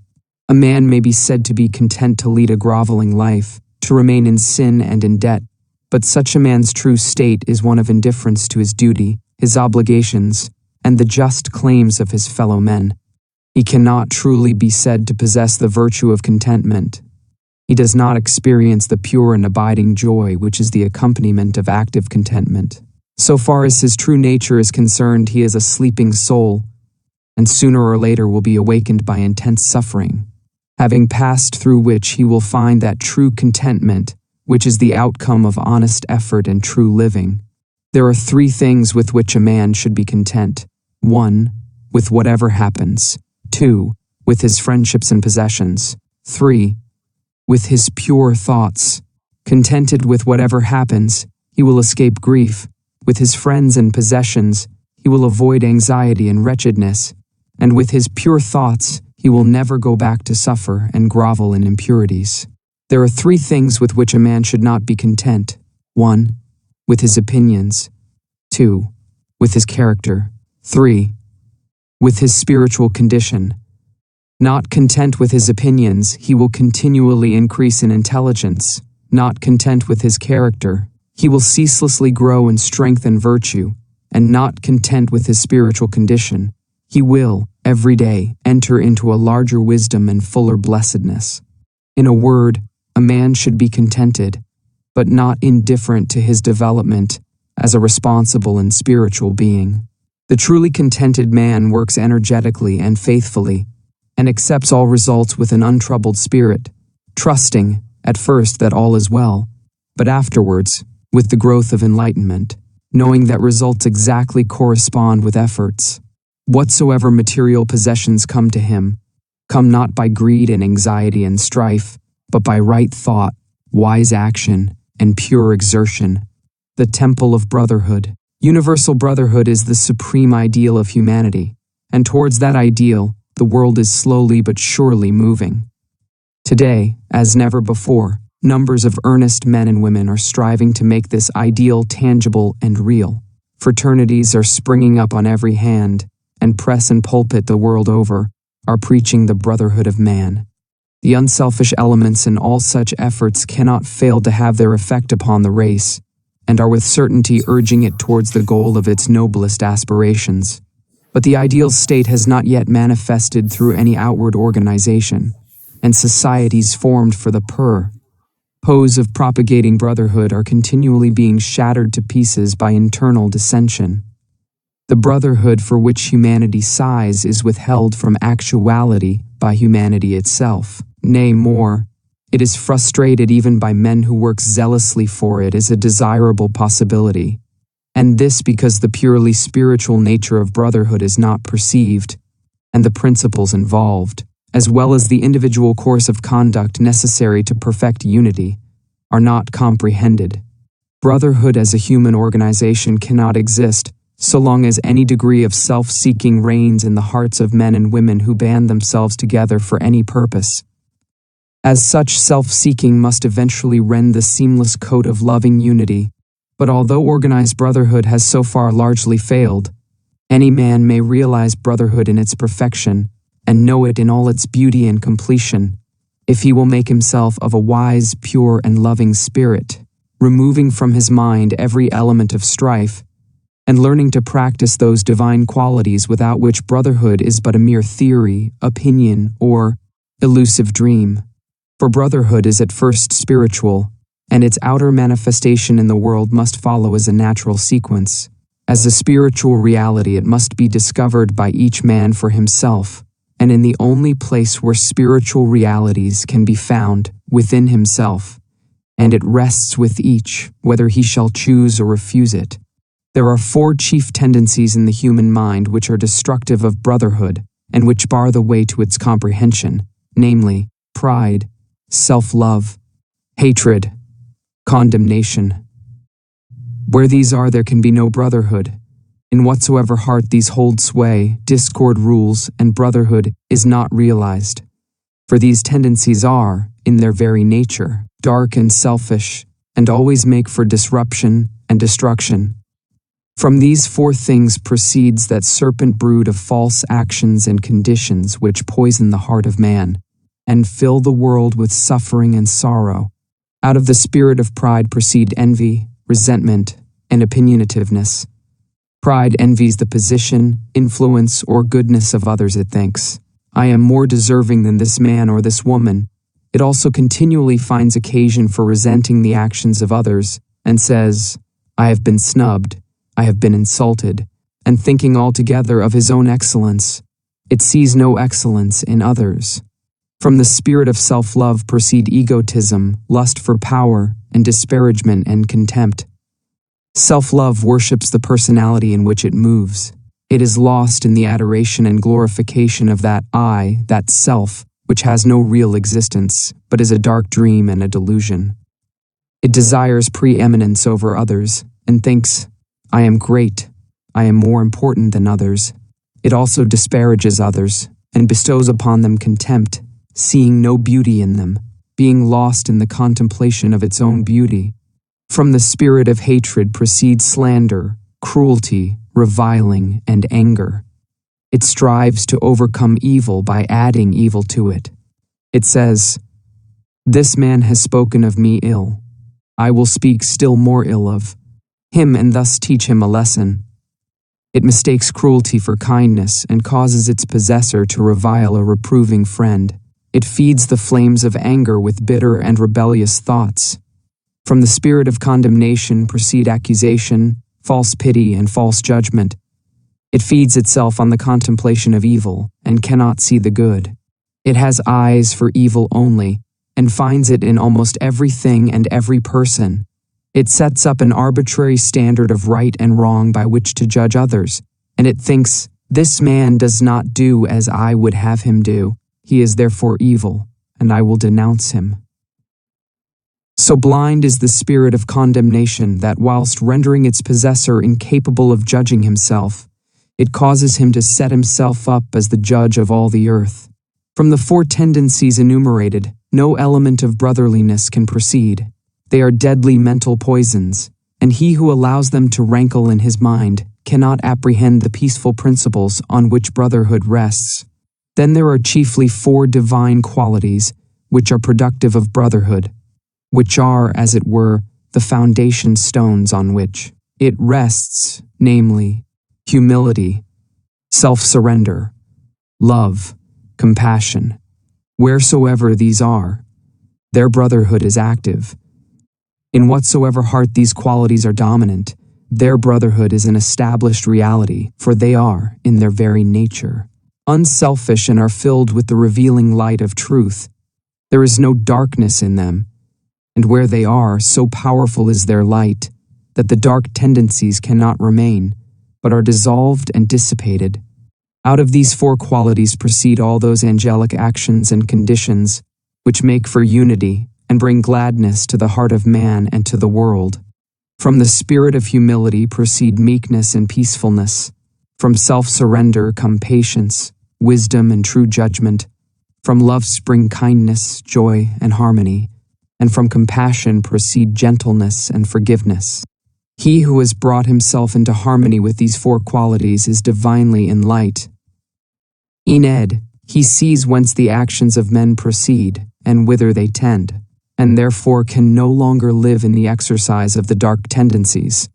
A man may be said to be content to lead a groveling life, to remain in sin and in debt, but such a man's true state is one of indifference to his duty, his obligations, and the just claims of his fellow men. He cannot truly be said to possess the virtue of contentment. He does not experience the pure and abiding joy which is the accompaniment of active contentment. So far as his true nature is concerned, he is a sleeping soul, and sooner or later will be awakened by intense suffering, having passed through which he will find that true contentment, which is the outcome of honest effort and true living. There are 3 things with which a man should be content. 1. With whatever happens. 2. With his friendships and possessions. 3. With his pure thoughts. Contented with whatever happens, he will escape grief. With his friends and possessions, he will avoid anxiety and wretchedness. And with his pure thoughts, he will never go back to suffer and grovel in impurities. There are 3 things with which a man should not be content. 1. With his opinions. 2. With his character. 3. With his spiritual condition. Not content with his opinions, he will continually increase in intelligence. Not content with his character, he will ceaselessly grow in strength and virtue. And not content with his spiritual condition, he will, every day, enter into a larger wisdom and fuller blessedness. In a word, a man should be contented, but not indifferent to his development as a responsible and spiritual being. The truly contented man works energetically and faithfully, and accepts all results with an untroubled spirit, trusting, at first, that all is well, but afterwards, with the growth of enlightenment, knowing that results exactly correspond with efforts. Whatsoever material possessions come to him, come not by greed and anxiety and strife, but by right thought, wise action, and pure exertion. The temple of brotherhood. Universal brotherhood is the supreme ideal of humanity, and towards that ideal, the world is slowly but surely moving. Today, as never before, numbers of earnest men and women are striving to make this ideal tangible and real. Fraternities are springing up on every hand, and press and pulpit the world over are preaching the brotherhood of man. The unselfish elements in all such efforts cannot fail to have their effect upon the race, and are with certainty urging it towards the goal of its noblest aspirations. But the ideal state has not yet manifested through any outward organization, and societies formed for the purpose of propagating brotherhood are continually being shattered to pieces by internal dissension. The brotherhood for which humanity sighs is withheld from actuality by humanity itself. Nay, more, it is frustrated even by men who work zealously for it as a desirable possibility. And this because the purely spiritual nature of brotherhood is not perceived, and the principles involved, as well as the individual course of conduct necessary to perfect unity, are not comprehended. Brotherhood as a human organization cannot exist so long as any degree of self-seeking reigns in the hearts of men and women who band themselves together for any purpose. As such, self-seeking must eventually rend the seamless coat of loving unity. But although organized brotherhood has so far largely failed, any man may realize brotherhood in its perfection and know it in all its beauty and completion, if he will make himself of a wise, pure, and loving spirit, removing from his mind every element of strife, and learning to practice those divine qualities without which brotherhood is but a mere theory, opinion, or elusive dream. For brotherhood is at first spiritual, and its outer manifestation in the world must follow as a natural sequence. As a spiritual reality, it must be discovered by each man for himself, and in the only place where spiritual realities can be found, within himself, and it rests with each, whether he shall choose or refuse it. There are 4 chief tendencies in the human mind which are destructive of brotherhood, and which bar the way to its comprehension, namely, pride, self-love, hatred, condemnation. Where these are, there can be no brotherhood. In whatsoever heart these hold sway, discord rules, and brotherhood is not realized. For these tendencies are, in their very nature, dark and selfish, and always make for disruption and destruction. From these 4 things proceeds that serpent brood of false actions and conditions which poison the heart of man, and fill the world with suffering and sorrow. Out of the spirit of pride proceed envy, resentment, and opinionativeness. Pride envies the position, influence, or goodness of others. It thinks, I am more deserving than this man or this woman. It also continually finds occasion for resenting the actions of others, and says, I have been snubbed, I have been insulted, and thinking altogether of his own excellence. It sees no excellence in others. From the spirit of self-love proceed egotism, lust for power, and disparagement and contempt. Self-love worships the personality in which it moves. It is lost in the adoration and glorification of that I, that self, which has no real existence, but is a dark dream and a delusion. It desires preeminence over others, and thinks, I am great, I am more important than others. It also disparages others, and bestows upon them contempt, seeing no beauty in them, being lost in the contemplation of its own beauty. From the spirit of hatred proceeds slander, cruelty, reviling, and anger. It strives to overcome evil by adding evil to it. It says, This man has spoken of me ill. I will speak still more ill of him and thus teach him a lesson. It mistakes cruelty for kindness and causes its possessor to revile a reproving friend. It feeds the flames of anger with bitter and rebellious thoughts. From the spirit of condemnation proceed accusation, false pity, and false judgment. It feeds itself on the contemplation of evil and cannot see the good. It has eyes for evil only and finds it in almost everything and every person. It sets up an arbitrary standard of right and wrong by which to judge others, and it thinks, This man does not do as I would have him do. He is therefore evil, and I will denounce him. So blind is the spirit of condemnation that whilst rendering its possessor incapable of judging himself, it causes him to set himself up as the judge of all the earth. From the 4 tendencies enumerated, no element of brotherliness can proceed. They are deadly mental poisons, and he who allows them to rankle in his mind cannot apprehend the peaceful principles on which brotherhood rests. Then there are chiefly 4 divine qualities which are productive of brotherhood, which are, as it were, the foundation stones on which it rests, namely, humility, self-surrender, love, compassion. Wheresoever these are, their brotherhood is active. In whatsoever heart these qualities are dominant, their brotherhood is an established reality, for they are, in their very nature, unselfish and are filled with the revealing light of truth. There is no darkness in them, and where they are, so powerful is their light, that the dark tendencies cannot remain, but are dissolved and dissipated. Out of these four qualities proceed all those angelic actions and conditions which make for unity and bring gladness to the heart of man and to the world. From the spirit of humility proceed meekness and peacefulness. From self-surrender come patience, wisdom, and true judgment. From love spring kindness, joy, and harmony. And from compassion proceed gentleness and forgiveness. He who has brought himself into harmony with these four qualities is divinely in light. Ened, he sees whence the actions of men proceed, and whither they tend, and therefore can no longer live in the exercise of the dark tendencies.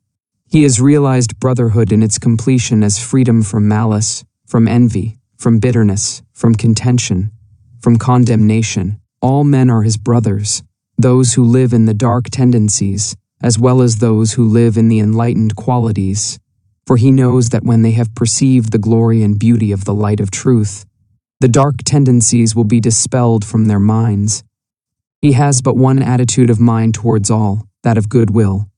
He has realized brotherhood in its completion as freedom from malice, from envy, from bitterness, from contention, from condemnation. All men are his brothers, those who live in the dark tendencies, as well as those who live in the enlightened qualities. For he knows that when they have perceived the glory and beauty of the light of truth, the dark tendencies will be dispelled from their minds. He has but one attitude of mind towards all, that of goodwill.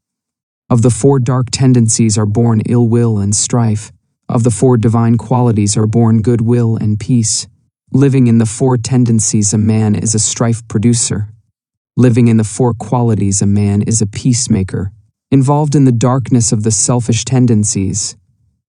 Of the four dark tendencies are born ill will and strife. Of the four divine qualities are born goodwill and peace. Living in the four tendencies, a man is a strife producer. Living in the four qualities, a man is a peacemaker. Involved in the darkness of the selfish tendencies,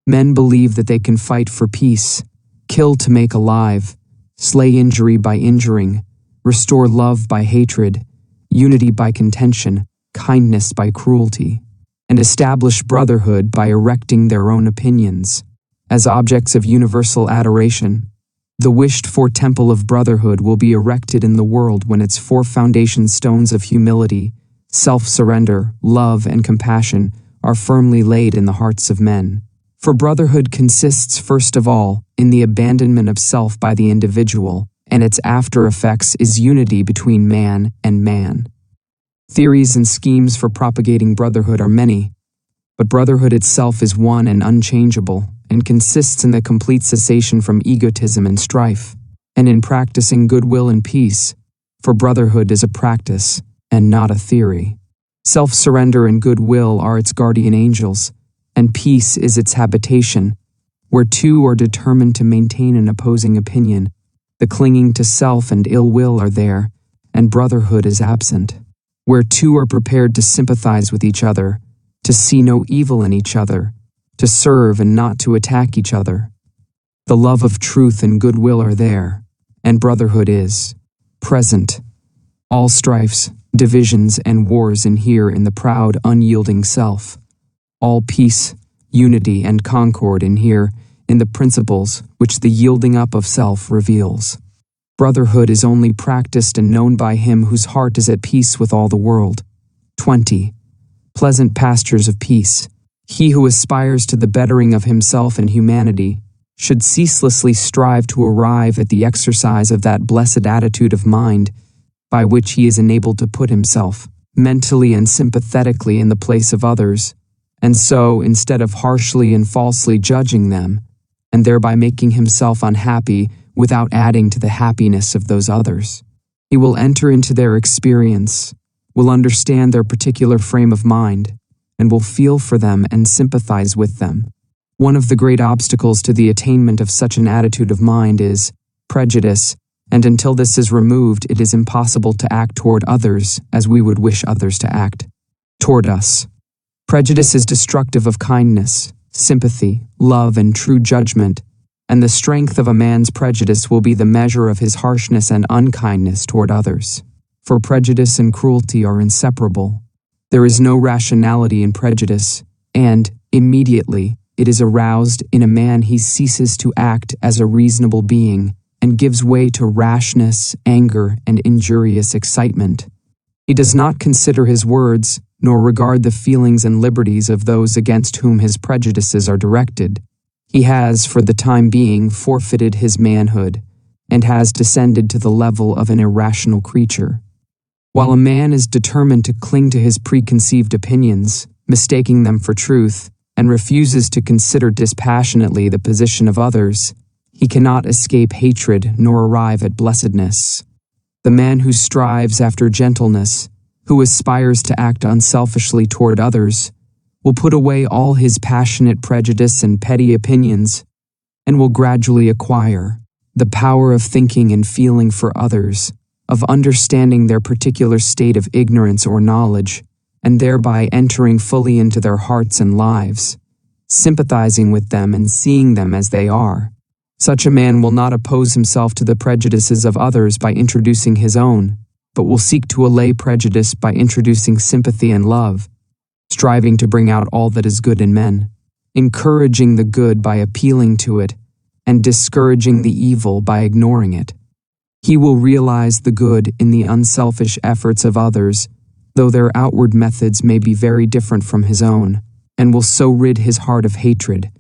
men believe that they can fight for peace, kill to make alive, slay injury by injuring, restore love by hatred, unity by contention, kindness by cruelty, and establish brotherhood by erecting their own opinions. As objects of universal adoration, the wished-for temple of brotherhood will be erected in the world when its four foundation stones of humility, self-surrender, love, and compassion are firmly laid in the hearts of men. For brotherhood consists first of all in the abandonment of self by the individual, and its after effects is unity between man and man. Theories and schemes for propagating brotherhood are many, but brotherhood itself is one and unchangeable, and consists in the complete cessation from egotism and strife, and in practicing goodwill and peace, for brotherhood is a practice and not a theory. Self-surrender and goodwill are its guardian angels, and peace is its habitation. Where two are determined to maintain an opposing opinion, the clinging to self and ill will are there, and brotherhood is absent. Where two are prepared to sympathize with each other, to see no evil in each other, to serve and not to attack each other, the love of truth and goodwill are there, and brotherhood is present. All strifes, divisions, and wars inhere in the proud, unyielding self. All peace, unity, and concord inhere in the principles which the yielding up of self reveals. Brotherhood is only practiced and known by him whose heart is at peace with all the world. 20. Pleasant pastures of peace. He who aspires to the bettering of himself and humanity should ceaselessly strive to arrive at the exercise of that blessed attitude of mind by which he is enabled to put himself, mentally and sympathetically, in the place of others, and so, instead of harshly and falsely judging them, and thereby making himself unhappy without adding to the happiness of those others, he will enter into their experience, will understand their particular frame of mind, and will feel for them and sympathize with them. One of the great obstacles to the attainment of such an attitude of mind is prejudice, and until this is removed, it is impossible to act toward others as we would wish others to act toward us. Prejudice is destructive of kindness, sympathy, love, and true judgment, and the strength of a man's prejudice will be the measure of his harshness and unkindness toward others. For prejudice and cruelty are inseparable. There is no rationality in prejudice, and, immediately, it is aroused in a man, he ceases to act as a reasonable being, and gives way to rashness, anger, and injurious excitement. He does not consider his words, nor regard the feelings and liberties of those against whom his prejudices are directed. He has, for the time being, forfeited his manhood and has descended to the level of an irrational creature. While a man is determined to cling to his preconceived opinions, mistaking them for truth, and refuses to consider dispassionately the position of others, he cannot escape hatred nor arrive at blessedness. The man who strives after gentleness, who aspires to act unselfishly toward others, will put away all his passionate prejudice and petty opinions, and will gradually acquire the power of thinking and feeling for others, of understanding their particular state of ignorance or knowledge, and thereby entering fully into their hearts and lives, sympathizing with them and seeing them as they are. Such a man will not oppose himself to the prejudices of others by introducing his own, but will seek to allay prejudice by introducing sympathy and love, striving to bring out all that is good in men, encouraging the good by appealing to it, and discouraging the evil by ignoring it. He will realize the good in the unselfish efforts of others, though their outward methods may be very different from his own, and will so rid his heart of hatred,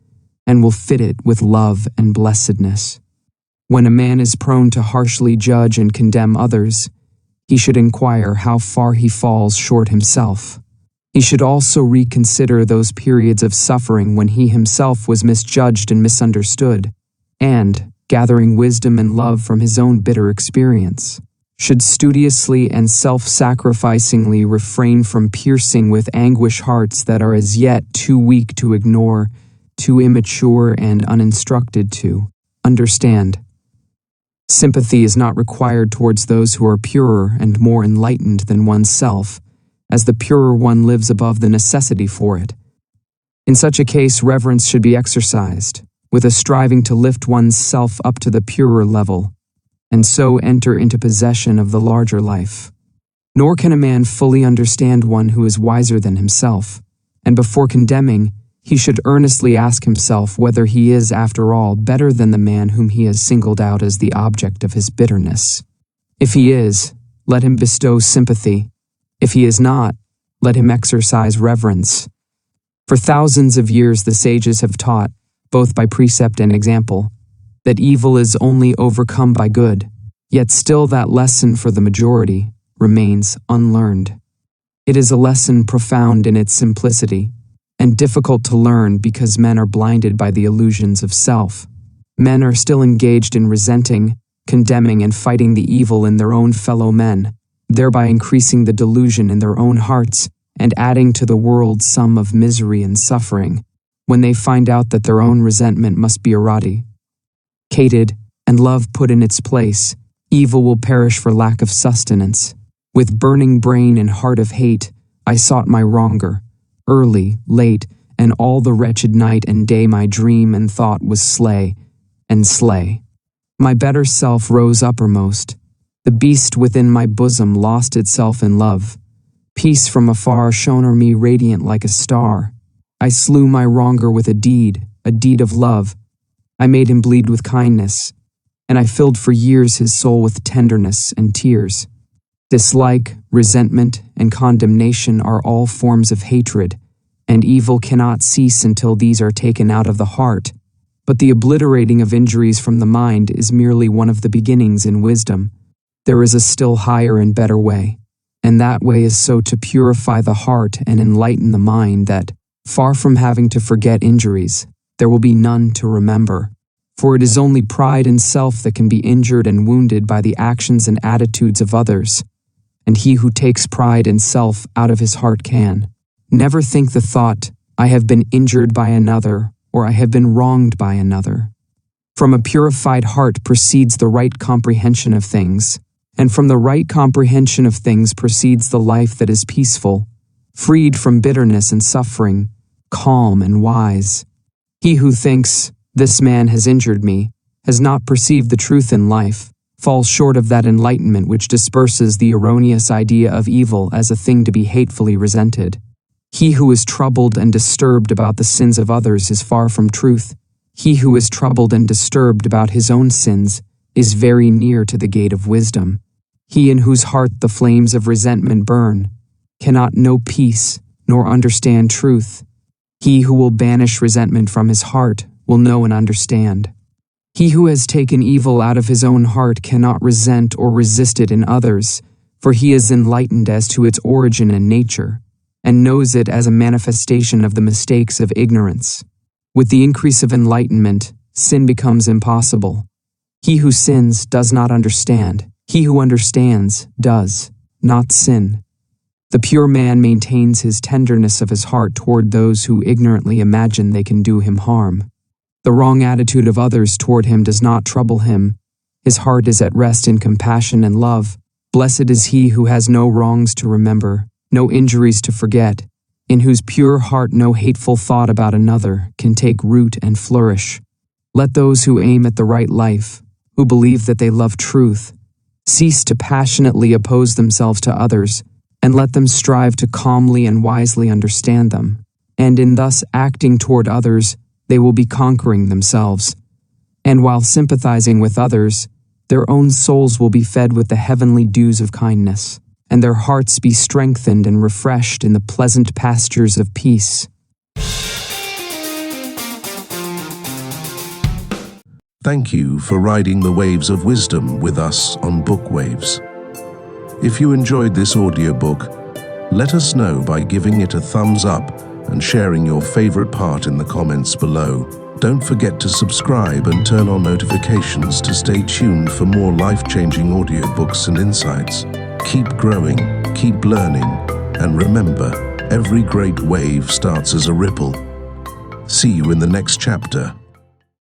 and will fit it with love and blessedness. When a man is prone to harshly judge and condemn others, he should inquire how far he falls short himself. He should also reconsider those periods of suffering when he himself was misjudged and misunderstood, and, gathering wisdom and love from his own bitter experience, should studiously and self-sacrificingly refrain from piercing with anguish hearts that are as yet too weak to ignore, too immature and uninstructed to understand. Sympathy is not required towards those who are purer and more enlightened than oneself, as the purer one lives above the necessity for it. In such a case, reverence should be exercised, with a striving to lift one's self up to the purer level, and so enter into possession of the larger life. Nor can a man fully understand one who is wiser than himself, and before condemning, he should earnestly ask himself whether he is, after all, better than the man whom he has singled out as the object of his bitterness. If he is, let him bestow sympathy. If he is not, let him exercise reverence. For thousands of years the sages have taught, both by precept and example, that evil is only overcome by good, yet still that lesson for the majority remains unlearned. It is a lesson profound in its simplicity, and difficult to learn because men are blinded by the illusions of self. Men are still engaged in resenting, condemning, and fighting the evil in their own fellow men, thereby increasing the delusion in their own hearts and adding to the world sum of misery and suffering, when they find out that their own resentment must be eradicated and love put in its place, evil will perish for lack of sustenance. With burning brain and heart of hate, I sought my wronger. Early, late, and all the wretched night and day my dream and thought was slay and slay. My better self rose uppermost. The beast within my bosom lost itself in love. Peace from afar shone o'er me radiant like a star. I slew my wronger with a deed of love. I made him bleed with kindness, and I filled for years his soul with tenderness and tears. Dislike, resentment, and condemnation are all forms of hatred, and evil cannot cease until these are taken out of the heart. But the obliterating of injuries from the mind is merely one of the beginnings in wisdom. There is a still higher and better way, and that way is so to purify the heart and enlighten the mind that, far from having to forget injuries, there will be none to remember. For it is only pride and self that can be injured and wounded by the actions and attitudes of others, and he who takes pride and self out of his heart can never think the thought, I have been injured by another, or I have been wronged by another. From a purified heart proceeds the right comprehension of things, and from the right comprehension of things proceeds the life that is peaceful, freed from bitterness and suffering, calm and wise. He who thinks, this man has injured me, has not perceived the truth in life, falls short of that enlightenment which disperses the erroneous idea of evil as a thing to be hatefully resented. He who is troubled and disturbed about the sins of others is far from truth. He who is troubled and disturbed about his own sins is very near to the gate of wisdom. He in whose heart the flames of resentment burn cannot know peace nor understand truth. He who will banish resentment from his heart will know and understand. He who has taken evil out of his own heart cannot resent or resist it in others, for he is enlightened as to its origin and nature, and knows it as a manifestation of the mistakes of ignorance. With the increase of enlightenment, sin becomes impossible. He who sins does not understand. He who understands does not sin. The pure man maintains his tenderness of his heart toward those who ignorantly imagine they can do him harm. The wrong attitude of others toward him does not trouble him. His heart is at rest in compassion and love. Blessed is he who has no wrongs to remember, no injuries to forget, in whose pure heart no hateful thought about another can take root and flourish. Let those who aim at the right life, who believe that they love truth, cease to passionately oppose themselves to others, and let them strive to calmly and wisely understand them. And in thus acting toward others, they will be conquering themselves. And while sympathizing with others, their own souls will be fed with the heavenly dews of kindness, and their hearts be strengthened and refreshed in the pleasant pastures of peace. Thank you for riding the waves of wisdom with us on Book Waves. If you enjoyed this audiobook, let us know by giving it a thumbs up and sharing your favorite part in the comments below. Don't forget to subscribe and turn on notifications to stay tuned for more life-changing audiobooks and insights. Keep growing, keep learning, and remember, every great wave starts as a ripple. See you in the next chapter.